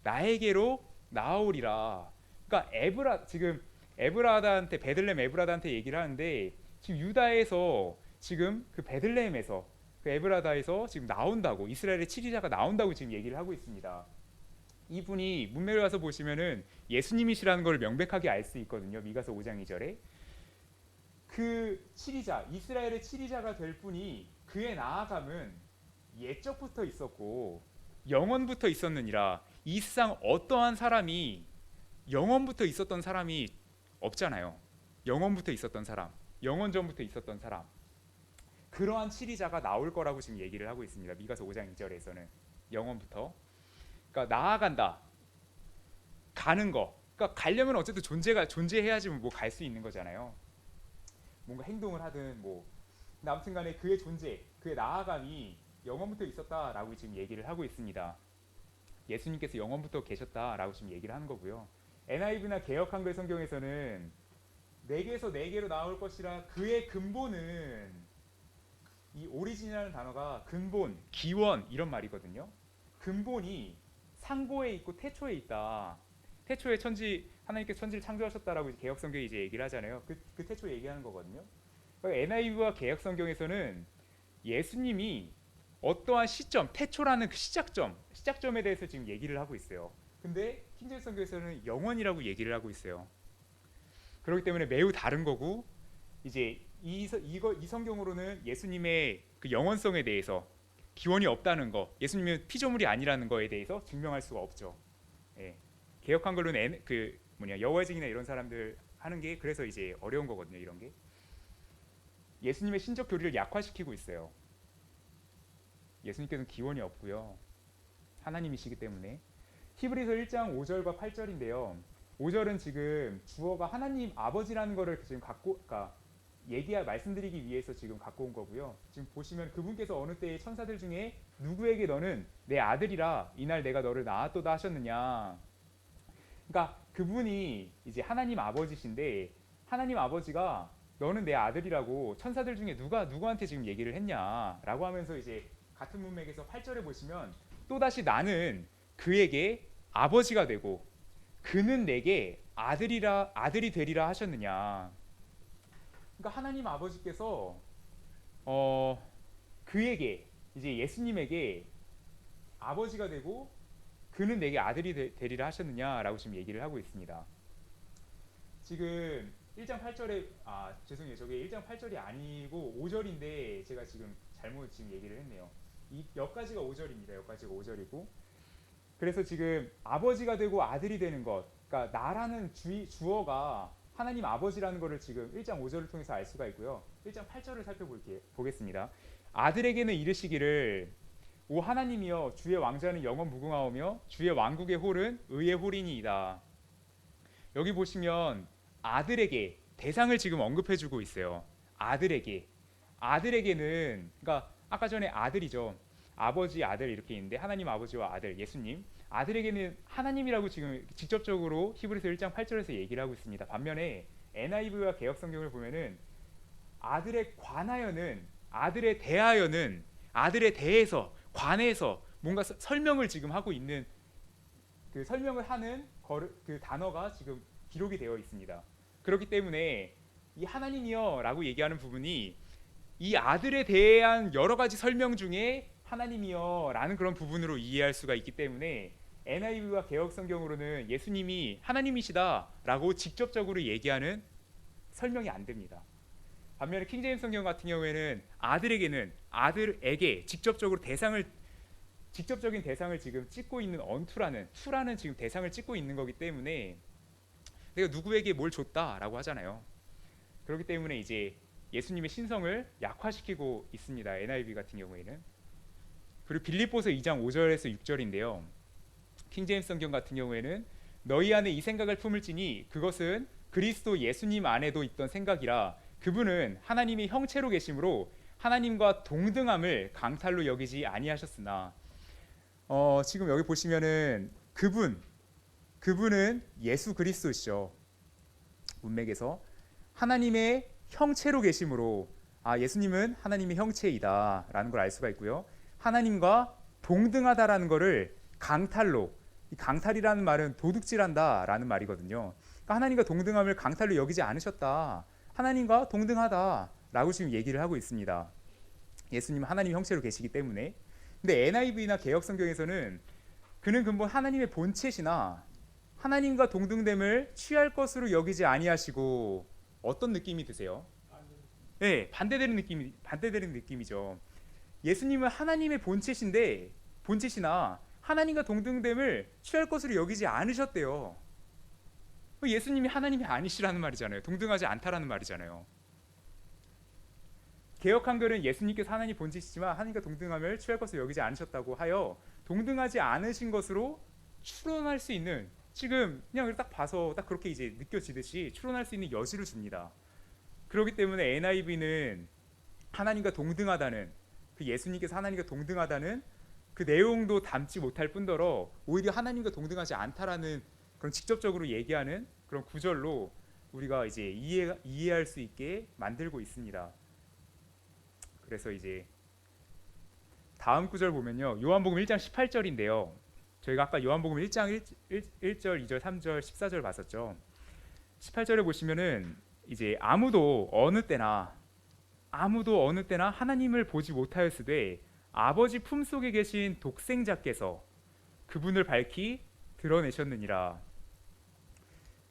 나에게로 나오리라. 그러니까 지금 에브라다한테, 베들레헴 에브라다한테 얘기를 하는데 지금 유다에서, 지금 그 베들레헴에서, 그 에브라다에서 지금 나온다고, 이스라엘의 치리자가 나온다고 지금 얘기를 하고 있습니다. 이분이 문맥을 가서 보시면은 예수님이시라는 걸 명백하게 알 수 있거든요. 미가서 5장 2절에 그 치리자, 이스라엘의 치리자가 될 분이 그의 나아감은 옛적부터 있었고 영원부터 있었느니라. 이 세상 어떠한 사람이 영원부터 있었던 사람이 없잖아요. 영원부터 있었던 사람, 영원 전부터 있었던 사람, 그러한 치리자가 나올 거라고 지금 얘기를 하고 있습니다. 미가서 5장 2절에서는 영원부터, 그러니까 나아간다, 가는 거. 그러니까 가려면 어쨌든 존재해야지 뭐 갈 수 있는 거잖아요. 뭔가 행동을 하든 뭐. 근데 아무튼간에 그의 존재, 그의 나아감이 영원부터 있었다라고 지금 얘기를 하고 있습니다. 예수님께서 영원부터 계셨다라고 지금 얘기를 하는 거고요. NIV나 개역한글 성경에서는 내게서 내게로 나올 것이라, 그의 근본은, 이 오리진이라는 단어가 근본, 기원 이런 말이거든요. 근본이 상고에 있고 태초에 있다. 태초에 하나님께서 천지를 창조하셨다라고 개역 성경이 이제 얘기를 하잖아요. 그 태초 얘기하는 거거든요. 그러니까 NIV와 개역 성경에서는 예수님이 어떠한 시점, 태초라는 그 시작점에 대해서 지금 얘기를 하고 있어요. 근데 킹제임스 성경에서는 영원이라고 얘기를 하고 있어요. 그렇기 때문에 매우 다른 거고, 이제 이 성경으로는 예수님의 그 영원성에 대해서, 기원이 없다는 거, 예수님은 피조물이 아니라는 거에 대해서 증명할 수가 없죠. 예. 개역한 걸로는 여호와의 증인이나 이런 사람들 하는 게 그래서 이제 어려운 거거든요. 이런 게 예수님의 신적 교리를 약화시키고 있어요. 예수님께서는 기원이 없고요. 하나님이시기 때문에. 히브리서 1장 5절과 8절인데요. 5절은 지금 주어가 하나님 아버지라는 거를 지금 말씀드리기 위해서 지금 갖고 온 거고요. 지금 보시면 그분께서 어느 때에 천사들 중에 누구에게 너는 내 아들이라 이날 내가 너를 낳았도다 하셨느냐. 그러니까 그분이 이제 하나님 아버지신데, 하나님 아버지가 너는 내 아들이라고 천사들 중에 누구한테 지금 얘기를 했냐라고 하면서 이제 같은 문맥에서 8절에 보시면 또다시 나는 그에게 아버지가 되고 그는 내게 아들이 되리라 하셨느냐. 그러니까 하나님 아버지께서 그에게, 이제 예수님에게 아버지가 되고 그는 내게 아들이 되리라 하셨느냐라고 지금 얘기를 하고 있습니다. 지금 1장 8절에 죄송해요. 저게 1장 8절이 아니고 5절인데 제가 지금 잘못 지금 얘기를 했네요. 여기까지가 5절입니다. 여기까지가 5절이고, 그래서 지금 아버지가 되고 아들이 되는 것, 그러니까 나라는 주어가 하나님 아버지라는 것을 지금 1장 5절을 통해서 알 수가 있고요. 1장 8절을 살펴보겠습니다. 아들에게는 이르시기를 오 하나님이여 주의 왕자는 영원 무궁하오며 주의 왕국의 홀은 의의 홀이니이다. 여기 보시면 아들에게 대상을 지금 언급해주고 있어요. 아들에게는, 그러니까 아까 전에 아들이죠. 아버지, 아들 이렇게 있는데 하나님 아버지와 아들, 예수님. 아들에게는 하나님이라고 지금 직접적으로 히브리서 1장 8절에서 얘기를 하고 있습니다. 반면에 NIV와 개역 성경을 보면은 아들에 관하여는, 아들에 대하여는, 아들에 대해서, 관해서 뭔가 설명을 지금 하고 있는 그 설명을 하는 그 단어가 지금 기록이 되어 있습니다. 그렇기 때문에 이 하나님이여라고 얘기하는 부분이 이 아들에 대한 여러 가지 설명 중에 하나님이여라는 그런 부분으로 이해할 수가 있기 때문에 NIV와 개역 성경으로는 예수님이 하나님이시다라고 직접적으로 얘기하는 설명이 안 됩니다. 반면에 킹제임스 성경 같은 경우에는 아들에게 직접적인 대상을 지금 찍고 있는 투라는 지금 대상을 찍고 있는 거기 때문에 내가 누구에게 뭘 줬다라고 하잖아요. 그렇기 때문에 이제 예수님의 신성을 약화시키고 있습니다. NIV 같은 경우에는. 그리고 빌립보서 2장 5절에서 6절인데요. 킹제임스 성경 같은 경우에는 너희 안에 이 생각을 품을지니 그것은 그리스도 예수님 안에도 있던 생각이라 그분은 하나님의 형체로 계심으로 하나님과 동등함을 강탈로 여기지 아니하셨으나 지금 여기 보시면은 그분은 예수 그리스도시죠. 문맥에서 하나님의 형체로 계심으로 예수님은 하나님의 형체이다라는 걸 알 수가 있고요. 하나님과 동등하다라는 것을 이 강탈이라는 말은 도둑질한다라는 말이거든요. 그러니까 하나님과 동등함을 강탈로 여기지 않으셨다. 하나님과 동등하다라고 지금 얘기를 하고 있습니다. 예수님은 하나님의 형체로 계시기 때문에. 근데 NIV나 개역 성경에서는 그는 근본 하나님의 본체시나 하나님과 동등됨을 취할 것으로 여기지 아니하시고 어떤 느낌이 드세요? 네, 반대되는 느낌이죠. 예수님은 하나님의 본체시나 하나님과 동등됨을 취할 것으로 여기지 않으셨대요. 예수님이 하나님이 아니시라는 말이잖아요. 동등하지 않다라는 말이잖아요. 개역 한글은 예수님께서 하나님 본체시지만 하나님과 동등함을 취할 것으로 여기지 않으셨다고 하여 동등하지 않으신 것으로 추론할 수 있는, 지금 그냥 딱 봐서 딱 그렇게 이제 느껴지듯이 추론할 수 있는 여지를 줍니다. 그렇기 때문에 NIV는 하나님과 동등하다는, 그 예수님께서 하나님과 동등하다는 그 내용도 담지 못할 뿐더러 오히려 하나님과 동등하지 않다라는 그런 직접적으로 얘기하는 그런 구절로 우리가 이제 이해할 수 있게 만들고 있습니다. 그래서 이제 다음 구절 보면요, 요한복음 1장 18절인데요. 저희가 아까 요한복음 1장 1절, 2절, 3절, 14절 봤었죠. 18절에 보시면은 이제 아무도 어느 때나 하나님을 보지 못하였으되 아버지 품속에 계신 독생자께서 그분을 밝히 드러내셨느니라.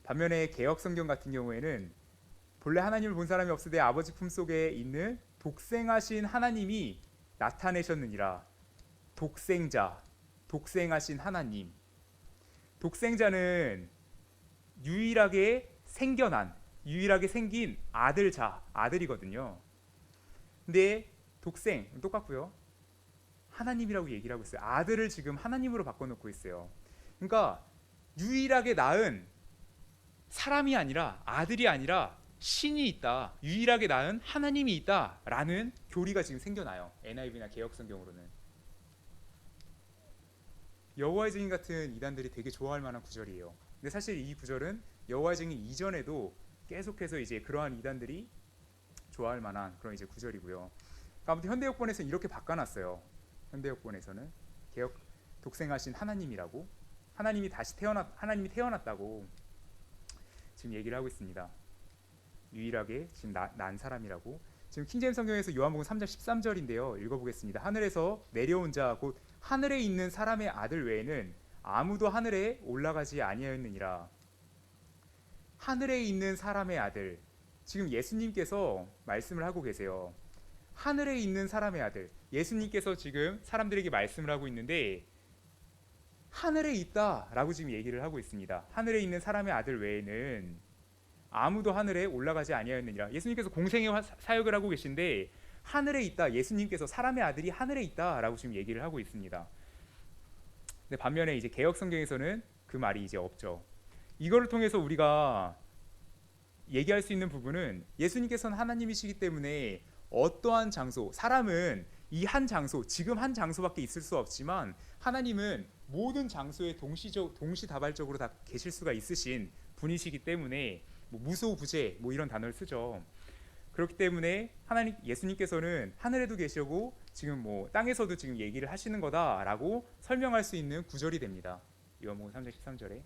반면에 개역 성경 같은 경우에는 본래 하나님을 본 사람이 없으되 아버지 품속에 있는 독생하신 하나님이 나타내셨느니라. 독생하신 하나님. 독생자는 유일하게 생긴 아들이거든요. 근데 독생 똑같고요. 하나님이라고 얘기를 하고 있어요. 아들을 지금 하나님으로 바꿔놓고 있어요. 그러니까 유일하게 낳은 사람이 아니라, 아들이 아니라 신이 있다, 유일하게 낳은 하나님이 있다라는 교리가 지금 생겨나요. NIV나 개역 성경으로는. 여호와의 증인 같은 이단들이 되게 좋아할 만한 구절이에요. 근데 사실 이 구절은 여호와의 증인 이전에도 계속해서 이제 그러한 이단들이 좋아할 만한 그런 이제 구절이고요. 아무튼 현대역본에서는 이렇게 바꿔놨어요. 현대역본에서는 독생하신 하나님이라고, 하나님이 태어났다고 지금 얘기를 하고 있습니다. 유일하게 지금 난 사람이라고. 지금 킹제임스 성경에서 요한복음 3장 13절인데요. 읽어보겠습니다. 하늘에서 내려온 자 곧 하늘에 있는 사람의 아들 외에는 아무도 하늘에 올라가지 아니하였느니라. 하늘에 있는 사람의 아들, 지금 예수님께서 말씀을 하고 계세요. 하늘에 있는 사람의 아들, 예수님께서 지금 사람들에게 말씀을 하고 있는데 하늘에 있다라고 지금 얘기를 하고 있습니다. 하늘에 있는 사람의 아들 외에는 아무도 하늘에 올라가지 아니하였느니라. 예수님께서 공생의 사역을 하고 계신데 하늘에 있다, 예수님께서 사람의 아들이 하늘에 있다라고 지금 얘기를 하고 있습니다. 근데 반면에 이제 개역 성경에서는 그 말이 이제 없죠. 이거를 통해서 우리가 얘기할 수 있는 부분은 예수님께서는 하나님이시기 때문에 어떠한 장소, 사람은 이 한 장소, 지금 한 장소밖에 있을 수 없지만 하나님은 모든 장소에 동시다발적으로 다 계실 수가 있으신 분이시기 때문에 무소부재 이런 단어를 쓰죠. 그렇기 때문에 예수님께서는 하늘에도 계시고 지금 땅에서도 지금 얘기를 하시는 거다라고 설명할 수 있는 구절이 됩니다. 요한복음 3장 13절에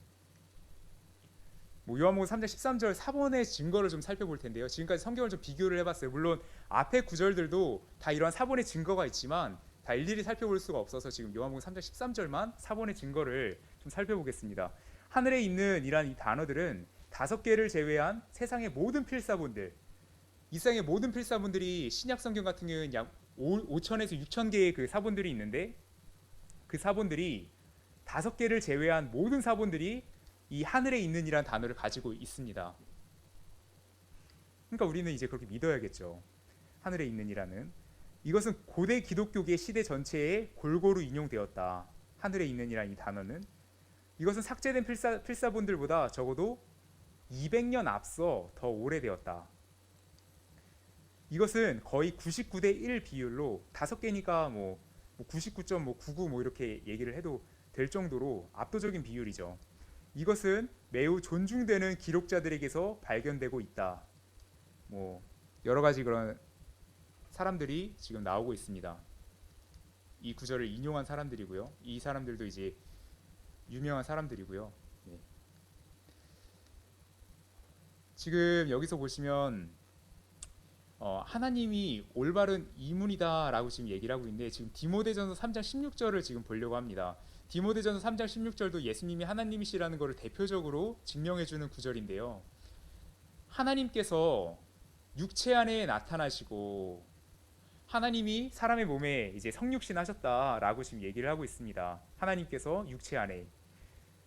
요한복음 3장 13절 사본의 증거를 좀 살펴볼 텐데요. 지금까지 성경을 좀 비교를 해봤어요. 물론 앞에 구절들도 다 이러한 사본의 증거가 있지만 다 일일이 살펴볼 수가 없어서 지금 요한복음 3장 13절만 사본의 증거를 좀 살펴보겠습니다. 하늘에 있는 이란 이 단어들은 5개를 제외한 세상의 모든 필사본들, 이 세상의 모든 필사본들이 신약 성경 같은 경우는 약 5천에서 6천 개의 그 사본들이 있는데 그 사본들이 5개를 제외한 모든 사본들이 이 하늘에 있는 이란 단어를 가지고 있습니다. 그러니까 우리는 이제 그렇게 믿어야겠죠. 하늘에 있는 이라는 이것은 고대 기독교계 시대 전체에 골고루 인용되었다. 하늘에 있는 이란 이 단어는 이것은 삭제된 필사본들보다 적어도 200년 앞서 더 오래되었다. 이것은 거의 99대 1 비율로 5개니까 99.99 이렇게 얘기를 해도 될 정도로 압도적인 비율이죠. 이것은 매우 존중되는 기록자들에게서 발견되고 있다. 여러 가지 그런 사람들이 지금 나오고 있습니다. 이 구절을 인용한 사람들이고요. 이 사람들도 이제 유명한 사람들이고요. 네. 지금 여기서 보시면 하나님이 올바른 이문이다라고 지금 얘기를 하고 있는데 지금 디모데전서 3장 16절을 지금 보려고 합니다. 디모데전서 3장 16절도 예수님이 하나님이시라는 것을 대표적으로 증명해주는 구절인데요. 하나님께서 육체 안에 나타나시고 하나님이 사람의 몸에 이제 성육신 하셨다라고 지금 얘기를 하고 있습니다. 하나님께서 육체 안에.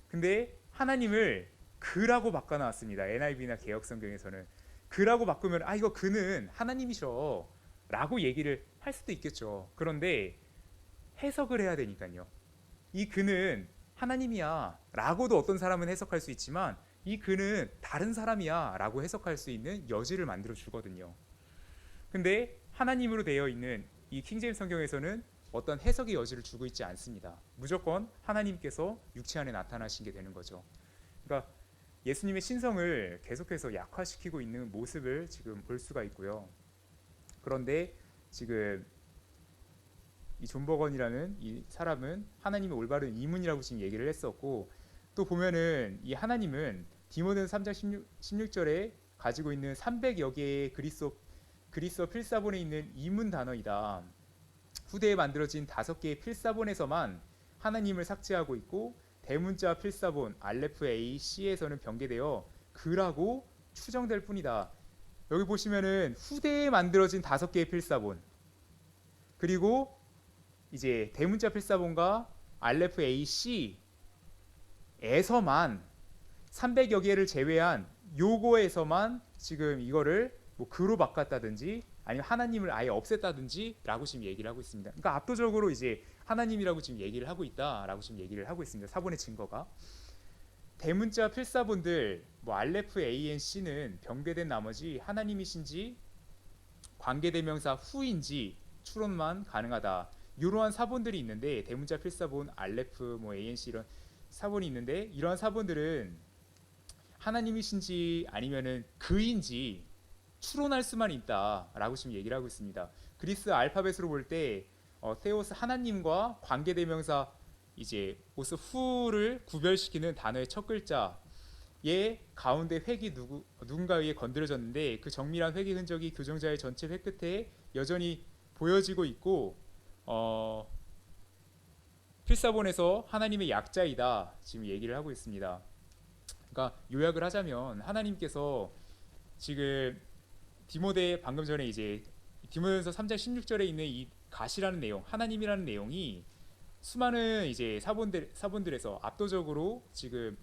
근데 하나님을 그라고 바꿔놨습니다. NIV나 개역성경에서는 그라고 바꾸면 이거 그는 하나님이셔 라고 얘기를 할 수도 있겠죠. 그런데 해석을 해야 되니까요. 이 그는 하나님이야 라고도 어떤 사람은 해석할 수 있지만 이 그는 다른 사람이야 라고 해석할 수 있는 여지를 만들어 주거든요. 근데 하나님으로 되어 있는 이 킹제임스 성경에서는 어떤 해석의 여지를 주고 있지 않습니다. 무조건 하나님께서 육체 안에 나타나신 게 되는 거죠. 그러니까 예수님의 신성을 계속해서 약화시키고 있는 모습을 지금 볼 수가 있고요. 그런데 지금 이 존 버건이라는 이 사람은 하나님의 올바른 이문이라고 지금 얘기를 했었고 또 보면은 이 하나님은 디모데전서 3장 16절에 가지고 있는 300여 개의 그리스어 필사본에 있는 이문 단어이다. 후대에 만들어진 5개의 필사본에서만 하나님을 삭제하고 있고 대문자 필사본 알레프 A, C에서는 병개되어 그라고 추정될 뿐이다. 여기 보시면은 후대에 만들어진 5개의 필사본 그리고 이제 대문자 필사본과 알레프 A, C에서만 300여 개를 제외한 요거에서만 지금 이거를 그로 바꿨다든지 아니면 하나님을 아예 없앴다든지 라고 지금 얘기를 하고 있습니다. 그러니까 압도적으로 이제 하나님이라고 지금 얘기를 하고 있다라고 지금 얘기를 하고 있습니다. 사본의 증거가. 대문자 필사본들 알레프 A, C는 병개된 나머지 하나님이신지 관계대명사 후인지 추론만 가능하다. 이러한 사본들이 있는데 대문자 필사본 알레프 A, C 이런 사본이 있는데 이러한 사본들은 하나님이신지 아니면은 그인지 추론할 수만 있다라고 지금 얘기를 하고 있습니다. 그리스 알파벳으로 볼 때 테오스 하나님과 관계대명사 이제 오스 후를 구별시키는 단어의 첫 글자의 가운데 획이 누군가에 의해 건드려졌는데 그 정밀한 획의 흔적이 교정자의 전체 획 끝에 여전히 보여지고 있고 필사본에서 하나님의 약자이다 지금 얘기를 하고 있습니다. 그러니까 요약을 하자면 하나님께서 지금 디모데 방금 전에 이제 디모데전서 3장 16절에 있는 이 가시라는 내용, 하나님이라는 내용이 수많은 이제 사본들에서 압도적으로 지금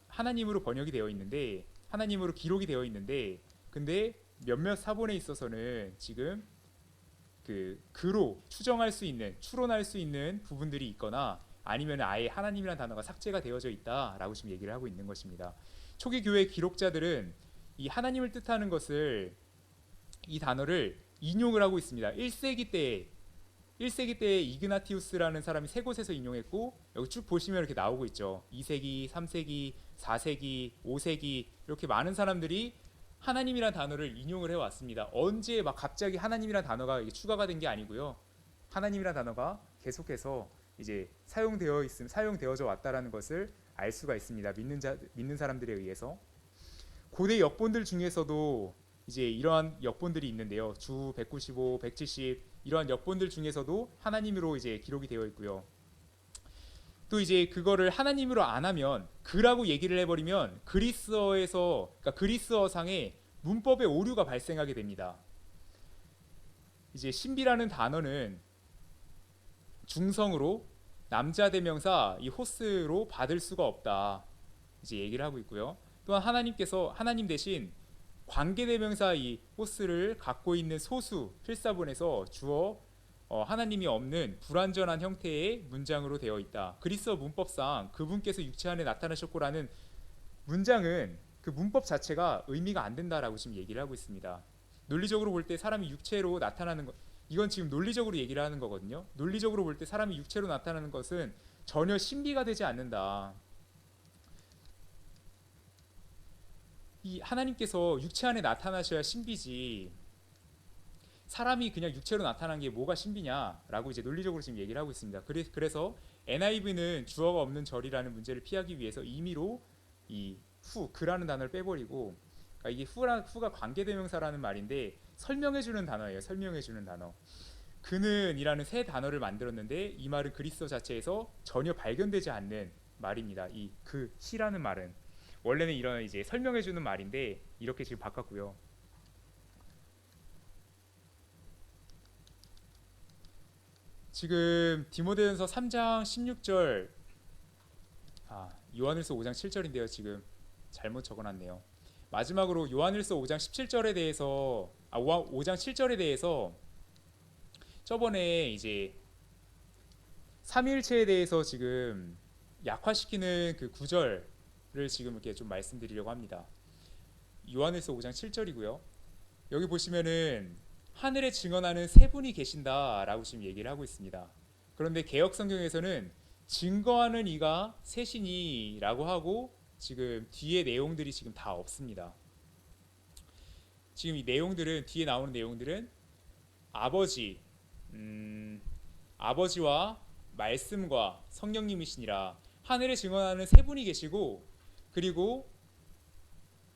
하나님으로 번역이 되어 있는데 하나님으로 기록이 되어 있는데 근데 몇몇 사본에 있어서는 지금 그로 추정할 수 있는 추론할 수 있는 부분들이 있거나 아니면 아예 하나님이라는 단어가 삭제가 되어져 있다라고 지금 얘기를 하고 있는 것입니다. 초기 교회 기록자들은 이 하나님을 뜻하는 것을 이 단어를 인용을 하고 있습니다. 1세기 때에 이그나티우스라는 사람이 세 곳에서 인용했고 여기 쭉 보시면 이렇게 나오고 있죠. 2세기, 3세기, 4세기, 5세기 이렇게 많은 사람들이 하나님이라는 단어를 인용을 해왔습니다. 언제 막 갑자기 하나님이라는 단어가 추가가 된 게 아니고요. 하나님이라는 단어가 계속해서 이제 사용되어져 왔다라는 것을 알 수가 있습니다. 믿는 사람들에 의해서. 고대 역본들 중에서도 이제 이러한 역본들이 있는데요. 주 195, 170 이러한 역본들 중에서도 하나님으로 이제 기록이 되어 있고요. 또 이제 그거를 하나님으로 안 하면 그라고 얘기를 해버리면 그러니까 그리스어상의 문법의 오류가 발생하게 됩니다. 이제 신비라는 단어는 중성으로 남자 대명사 이 호스로 받을 수가 없다. 이제 얘기를 하고 있고요. 또한 하나님 대신 관계 대명사 이 호스를 갖고 있는 소수 필사본에서 주어 하나님이 없는 불완전한 형태의 문장으로 되어 있다. 그리스어 문법상 그분께서 육체 안에 나타나셨고라는 문장은 그 문법 자체가 의미가 안 된다라고 지금 얘기를 하고 있습니다. 논리적으로 볼 때 사람이 육체로 나타나는 것, 이건 지금 논리적으로 얘기를 하는 거거든요. 논리적으로 볼 때 사람이 육체로 나타나는 것은 전혀 신비가 되지 않는다. 이 하나님께서 육체 안에 나타나셔야 신비지. 사람이 그냥 육체로 나타난 게 뭐가 신비냐라고 이제 논리적으로 지금 얘기를 하고 있습니다. 그래서 NIV는 주어가 없는 절이라는 문제를 피하기 위해서 임의로 이 그라는 단어를 빼버리고, 그러니까 이게 후가 관계대명사라는 말인데 설명해주는 단어예요. 설명해주는 단어. 그는이라는 새 단어를 만들었는데 이 말은 그리스어 자체에서 전혀 발견되지 않는 말입니다. 이 히라는 말은 원래는 이런 이제 설명해주는 말인데 이렇게 지금 바꿨고요. 지금 디모데전서 3장 16절, 요한일서 5장 7절인데요. 지금 잘못 적어놨네요. 마지막으로 요한일서 5장 17절에 대해서 5장 7절에 대해서 저번에 이제 삼위일체에 대해서 지금 약화시키는 그 구절을 지금 이렇게 좀 말씀드리려고 합니다. 요한일서 5장 7절이고요. 여기 보시면은 하늘에 증언하는 세 분이 계신다라고 지금 얘기를 하고 있습니다. 그런데 개역 성경에서는 증거하는 이가 셋이니라고 하고 지금 뒤에 내용들이 지금 다 없습니다. 지금 이 내용들은 뒤에 나오는 내용들은 아버지와 말씀과 성령님이시니라. 하늘에 증언하는 세 분이 계시고, 그리고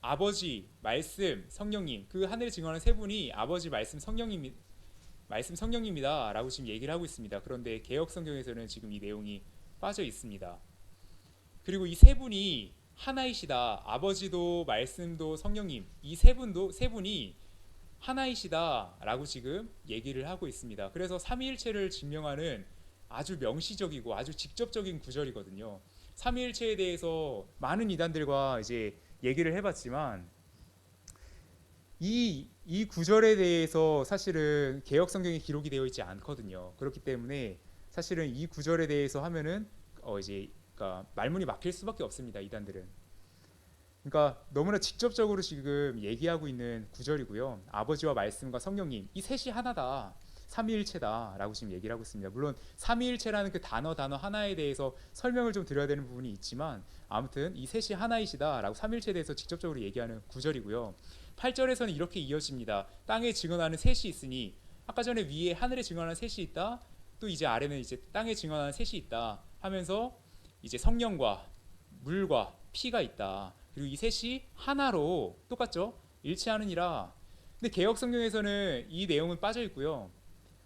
아버지, 말씀, 성령님, 그 하늘에 증언하는 세 분이 아버지, 말씀, 성령님이다라고 지금 얘기를 하고 있습니다. 그런데 개역 성경에서는 지금 이 내용이 빠져 있습니다. 그리고 이 세 분이 하나이시다. 아버지도 말씀도 성령님, 이 세 분이 하나이시다라고 지금 얘기를 하고 있습니다. 그래서 삼위일체를 증명하는 아주 명시적이고 아주 직접적인 구절이거든요. 삼위일체에 대해서 많은 이단들과 이제 얘기를 해봤지만 이 구절에 대해서 사실은 개역 성경에 기록이 되어 있지 않거든요. 그렇기 때문에 사실은 이 구절에 대해서 하면은 그러니까 말문이 막힐 수밖에 없습니다. 이단들은. 그러니까 너무나 직접적으로 지금 얘기하고 있는 구절이고요. 아버지와 말씀과 성령님 이 셋이 하나다. 삼위일체다라고 지금 얘기를 하고 있습니다. 물론 삼위일체라는 그 단어 하나에 대해서 설명을 좀 드려야 되는 부분이 있지만 아무튼 이 셋이 하나이시다라고 삼위일체에 대해서 직접적으로 얘기하는 구절이고요. 8절에서는 이렇게 이어집니다. 땅에 증언하는 셋이 있으니, 아까 전에 위에 하늘에 증언하는 셋이 있다. 또 이제 아래는 이제 땅에 증언하는 셋이 있다 하면서 이제 성령과 물과 피가 있다. 그리고 이 셋이 하나로 똑같죠? 일치하느니라. 근데 개역 성경에서는 이 내용은 빠져 있고요.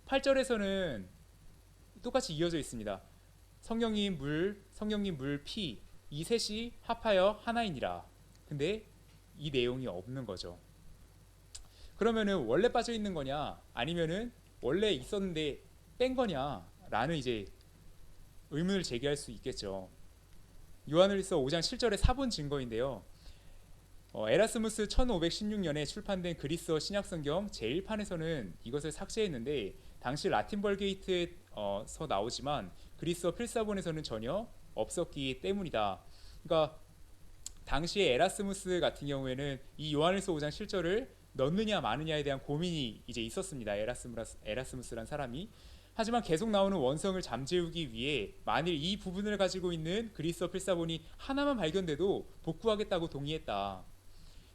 8절에서는 똑같이 이어져 있습니다. 성령님 물, 피 이 셋이 합하여 하나이니라. 근데 이 내용이 없는 거죠. 그러면은 원래 빠져 있는 거냐 아니면은 원래 있었는데 뺀 거냐라는 이제 의문을 제기할 수 있겠죠. 요한일서 5장 7절의 사본 증거인데요. 에라스무스 1516년에 출판된 그리스어 신약성경 제1판에서는 이것을 삭제했는데 당시 라틴 벌게이트에서 나오지만 그리스어 필사본에서는 전혀 없었기 때문이다. 그러니까 당시에 에라스무스 같은 경우에는 이 요한일서 5장 7절을 넣느냐 마느냐에 대한 고민이 이제 있었습니다. 에라스무스란 사람이. 하지만 계속 나오는 원성을 잠재우기 위해 만일 이 부분을 가지고 있는 그리스어 필사본이 하나만 발견돼도 복구하겠다고 동의했다.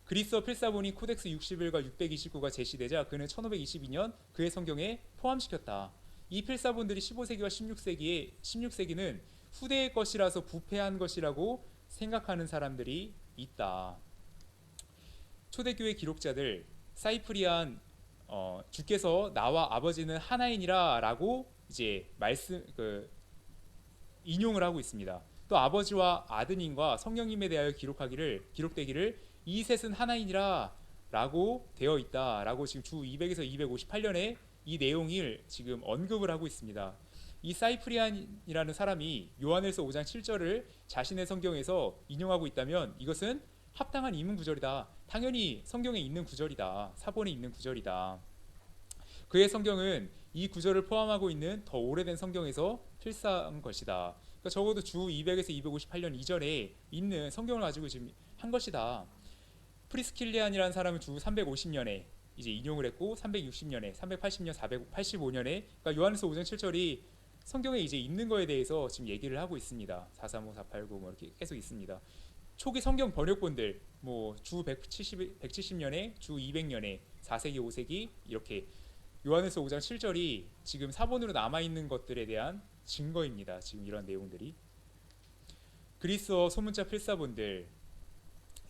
그리스어 필사본이 코덱스 61과 629가 제시되자 그는 1522년 그의 성경에 포함시켰다. 이 필사본들이 15세기와 16세기는 후대의 것이라서 부패한 것이라고 생각하는 사람들이 있다. 초대교회 기록자들 사이프리안 주께서 나와 아버지는 하나이니라라고 이제 인용을 하고 있습니다. 또 아버지와 아드님과 성령님에 대하여 기록되기를 이 셋은 하나이니라라고 되어 있다라고 지금 주 200에서 258년에 이 내용을 지금 언급을 하고 있습니다. 이 사이프리안이라는 사람이 요한일서 5장 7절을 자신의 성경에서 인용하고 있다면 이것은 합당한 인문 구절이다. 당연히 성경에 있는 구절이다. 사본에 있는 구절이다. 그의 성경은 이 구절을 포함하고 있는 더 오래된 성경에서 필사한 것이다. 그러니까 적어도 주 200에서 258년 이전에 있는 성경을 가지고 지금 한 것이다. 프리스킬리안이라는 사람은 주 350년에 이제 인용을 했고 360년에, 380년, 485년에 그러니까 요한일서 5장 7절이 성경에 이제 있는 거에 대해서 지금 얘기를 하고 있습니다. 435, 489 뭐 이렇게 계속 있습니다. 초기 성경 번역본들 뭐 주 170년에, 주 200년에, 4세기, 5세기 이렇게 요한일서 5장 7절이 지금 사본으로 남아 있는 것들에 대한 증거입니다. 지금 이런 내용들이 그리스어 소문자 필사본들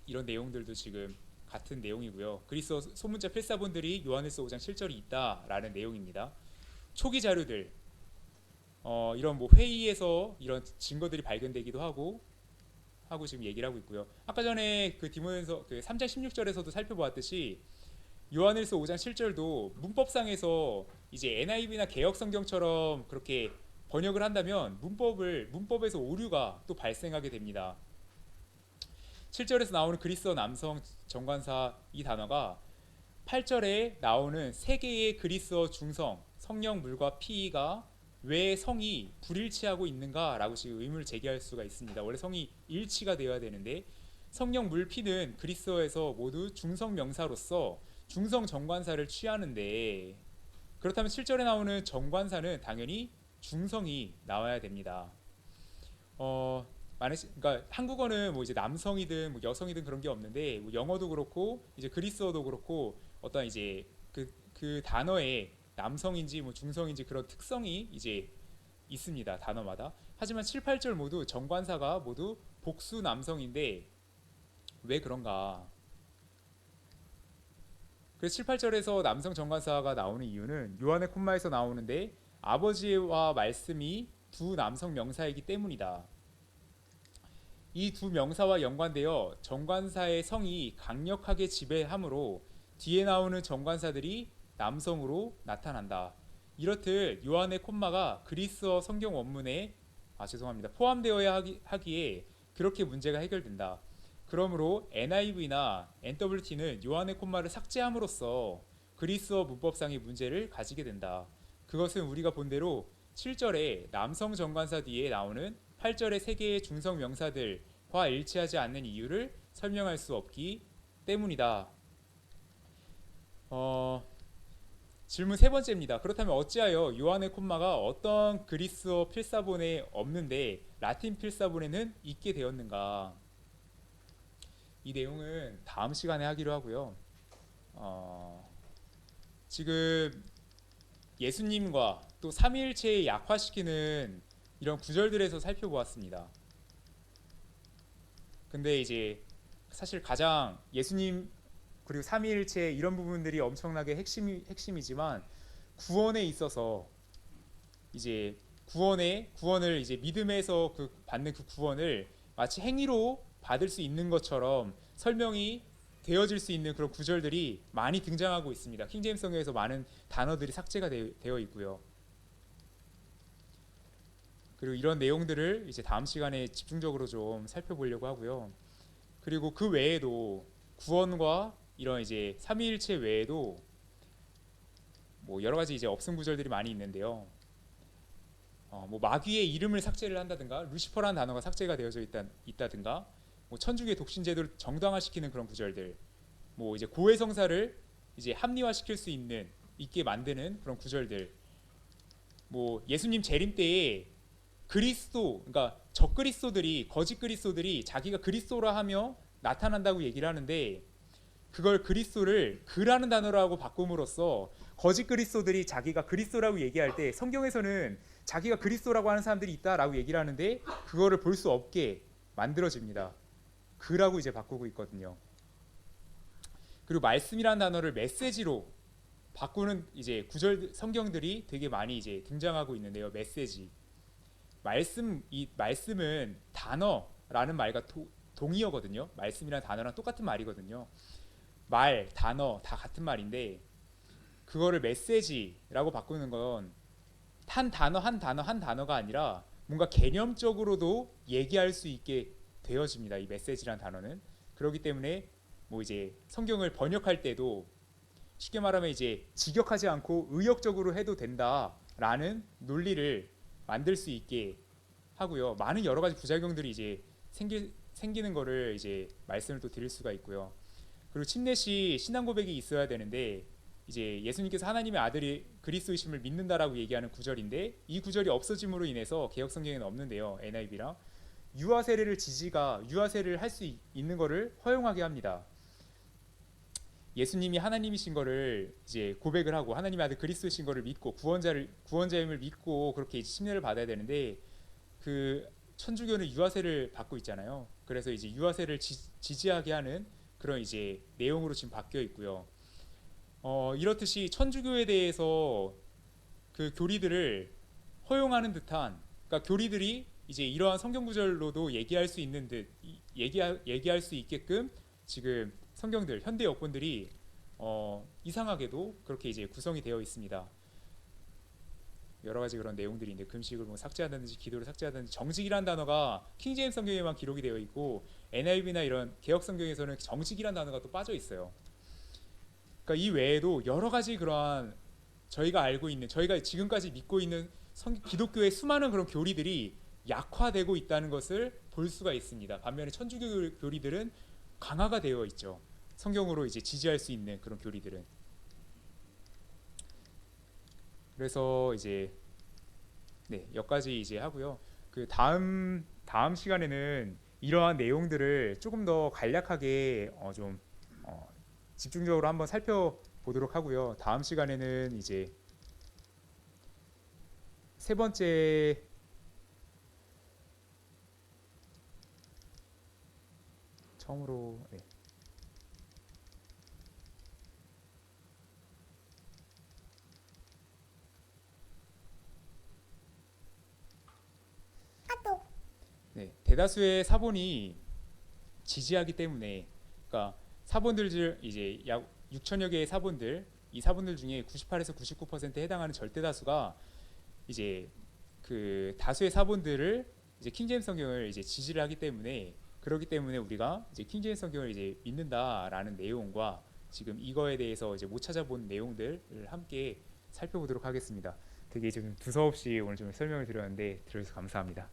이런 내용들도 지금 같은 내용이고요. 그리스어 소문자 필사본들이 요한일서 5장 7절이 있다라는 내용입니다. 초기 자료들 이런 뭐 회의에서 이런 증거들이 발견되기도 하고 지금 얘기를 하고 있고요. 아까 전에 그 디모데전서 3장 16절에서도 살펴보았듯이 요한일서 5장 7절도 문법상에서 이제 NIV나 개역 성경처럼 그렇게 번역을 한다면 문법에서 오류가 또 발생하게 됩니다. 7절에서 나오는 그리스어 남성 정관사 이 단어가 8절에 나오는 세 개의 그리스어 중성 성령 물과 피가 왜 성이 불일치하고 있는가라고 지금 의문을 제기할 수가 있습니다. 원래 성이 일치가 되어야 되는데 성령 물 피는 그리스어에서 모두 중성 명사로서 중성 정관사를 취하는데 그렇다면 7절에 나오는 정관사는 당연히 중성이 나와야 됩니다. 그러니까 한국어는 뭐 이제 남성이든 뭐 여성이든 그런 게 없는데 뭐 영어도 그렇고 이제 그리스어도 그렇고 어떤 이제 그 단어에 남성인지 뭐 중성인지 그런 특성이 이제 있습니다. 단어마다. 하지만 7, 8절 모두 정관사가 모두 복수 남성인데 왜 그런가? 그래서 7, 8절에서 남성 정관사가 나오는 이유는 요한의 콤마에서 나오는데 아버지와 말씀이 두 남성 명사이기 때문이다. 이 두 명사와 연관되어 정관사의 성이 강력하게 지배하므로 뒤에 나오는 정관사들이 남성으로 나타난다. 이렇듯 요한의 콤마가 그리스어 성경 원문에 포함되어야 하기에 그렇게 문제가 해결된다. 그러므로 NIV나 NWT는 요한의 콤마를 삭제함으로써 그리스어 문법상의 문제를 가지게 된다. 그것은 우리가 본 대로 7절에 남성 정관사 뒤에 나오는 8절의 세 개의 중성 명사들과 일치하지 않는 이유를 설명할 수 없기 때문이다. 질문 세 번째입니다. 그렇다면 어찌하여 요한의 콤마가 어떤 그리스어 필사본에 없는데 라틴 필사본에는 있게 되었는가? 이 내용은 다음 시간에 하기로 하고요. 지금 예수님과 또 삼위일체에 약화시키는 이런 구절들에서 살펴보았습니다. 근데 이제 사실 가장 예수님 그리고 삼위일체 이런 부분들이 엄청나게 핵심이지만 구원에 있어서 이제 구원을 이제 믿음에서 받는 그 구원을 마치 행위로 받을 수 있는 것처럼 설명이 되어질 수 있는 그런 구절들이 많이 등장하고 있습니다. 킹제임스 성경에서 많은 단어들이 삭제가 되어 있고요. 그리고 이런 내용들을 이제 다음 시간에 집중적으로 좀 살펴보려고 하고요. 그리고 그 외에도 구원과 이런 이제 삼위일체 외에도 뭐 여러 가지 이제 없음 구절들이 많이 있는데요. 뭐 마귀의 이름을 삭제를 한다든가 루시퍼라는 단어가 삭제가 되어져 있다든가 뭐 천주교의 독신제도를 정당화시키는 그런 구절들, 뭐 이제 고해성사를 이제 합리화시킬 수 있게 만드는 그런 구절들, 뭐 예수님 재림 때에 그러니까 적그리스도들이 거짓 그리스도들이 자기가 그리스도라 하며 나타난다고 얘기를 하는데 그걸 그리스도를 그라는 단어라고 바꿈으로써 거짓 그리스도들이 자기가 그리스도라고 얘기할 때 성경에서는 자기가 그리스도라고 하는 사람들이 있다라고 얘기를 하는데 그거를 볼 수 없게 만들어집니다. 그라고 이제 바꾸고 있거든요. 그리고 말씀이라는 단어를 메시지로 바꾸는 이제 구절 성경들이 되게 많이 이제 등장하고 있는데요. 메시지. 이 말씀은 단어라는 말과 동의어거든요. 말씀이라는 단어랑 똑같은 말이거든요. 말, 단어 다 같은 말인데 그거를 메시지라고 바꾸는 건 한 단어 한 단어 한 단어가 아니라 뭔가 개념적으로도 얘기할 수 있게 되어집니다. 이 메시지란 단어는. 그렇기 때문에 뭐 이제 성경을 번역할 때도 쉽게 말하면 이제 직역하지 않고 의역적으로 해도 된다라는 논리를 만들 수 있게 하고요. 많은 여러 가지 부작용들이 이제 생기는 거를 이제 말씀을 또 드릴 수가 있고요. 그리고 침례시 신앙 고백이 있어야 되는데 이제 예수님께서 하나님의 아들이 그리스도이심을 믿는다라고 얘기하는 구절인데 이 구절이 없어짐으로 인해서 개역 성경에는 없는데요. NIV랑 유아 세례를 지지가 유아 세례를 할 수 있는 거를 허용하게 합니다. 예수님이 하나님이신 거를 이제 고백을 하고 하나님의 아들 그리스도이신 거를 믿고 구원자임을 믿고 그렇게 이제 침례를 받아야 되는데 그 천주교는 유아세를 받고 있잖아요. 그래서 이제 유아세를 지지하게 하는 그런 이제 내용으로 지금 바뀌어 있고요. 이렇듯이 천주교에 대해서 그 교리들을 허용하는 듯한, 그러니까 교리들이 이제 이러한 성경 구절로도 얘기할 수 있는 듯 얘기할 수 있게끔 지금 성경들 현대 여권들이 이상하게도 그렇게 이제 구성이 되어 있습니다. 여러 가지 그런 내용들인데 금식을 뭐 삭제하든지 기도를 삭제하든지 정직이란 단어가 킹제임스 성경에만 기록이 되어 있고 NIV나 이런 개역 성경에서는 정직이란 단어가 또 빠져 있어요. 그러니까 이 외에도 여러 가지 그러한 저희가 알고 있는 저희가 지금까지 믿고 있는 기독교의 수많은 그런 교리들이 약화되고 있다는 것을 볼 수가 있습니다. 반면에 천주교 교리들은 강화가 되어 있죠. 성경으로 이제 지지할 수 있는 그런 교리들은. 그래서 이제 네, 여기까지 이제 하고요. 그 다음 시간에는 이러한 내용들을 조금 더 간략하게 좀 집중적으로 한번 살펴보도록 하고요. 다음 시간에는 이제 세 번째 처음으로 네. 네, 대다수의 사본이 지지하기 때문에 그러니까 사본들 이제 약 6천여 개의 사본들 이 사본들 중에 98에서 99%에 해당하는 절대 다수가 이제 그 다수의 사본들을 이제 킹제임스 성경을 이제 지지를 하기 때문에 그렇기 때문에 우리가 이제 킹제임스 성경을 이제 믿는다라는 내용과 지금 이거에 대해서 이제 못 찾아본 내용들을 함께 살펴보도록 하겠습니다. 되게 좀 두서없이 오늘 좀 설명을 드렸는데 들어주셔서 감사합니다.